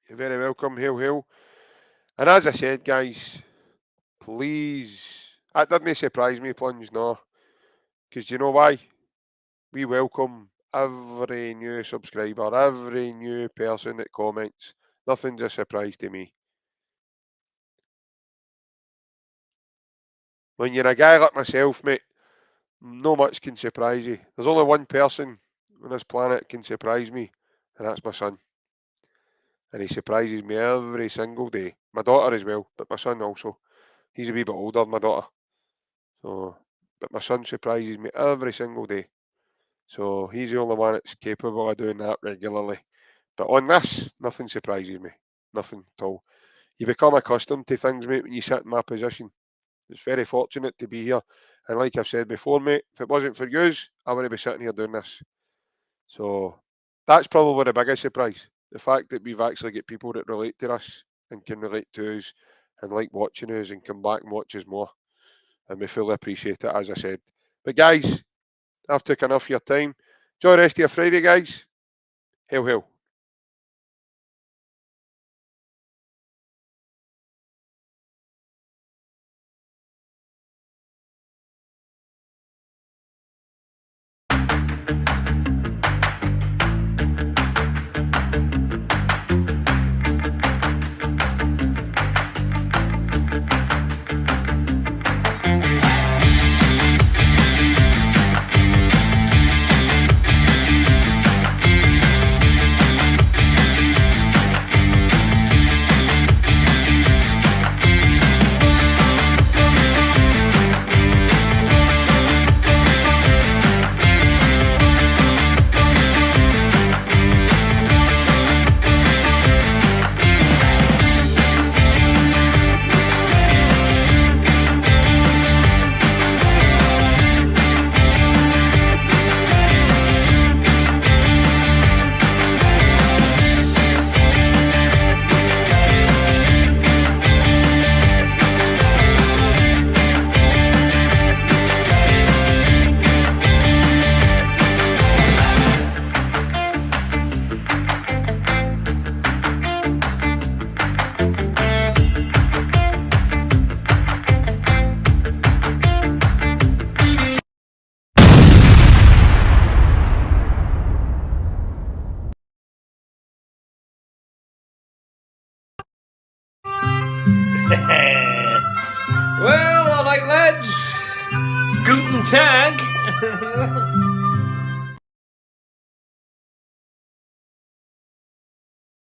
You're very welcome. Hail, hail. And as I said, guys, please, that didn't surprise me, Plunge, no. Because do you know why? We welcome every new subscriber, every new person that comments. Nothing's a surprise to me. When you're a guy like myself, mate, no much can surprise you. There's only one person on this planet that can surprise me, and that's my son. And he surprises me every single day. My daughter as well, but my son also. He's a wee bit older than my daughter. So, but my son surprises me every single day. So he's the only one that's capable of doing that regularly. But on this, nothing surprises me. Nothing at all. You become accustomed to things, mate, when you sit in my position. It's very fortunate to be here. And like I've said before, mate, if it wasn't for yous, I wouldn't be sitting here doing this. So that's probably the biggest surprise. The fact that we've actually got people that relate to us and can relate to us and like watching us and come back and watch us more. And we fully appreciate it, as I said. But guys, I've took enough of your time. Enjoy the rest of your Friday, guys. Hail, hail. Well, all right, lads. Guten Tag.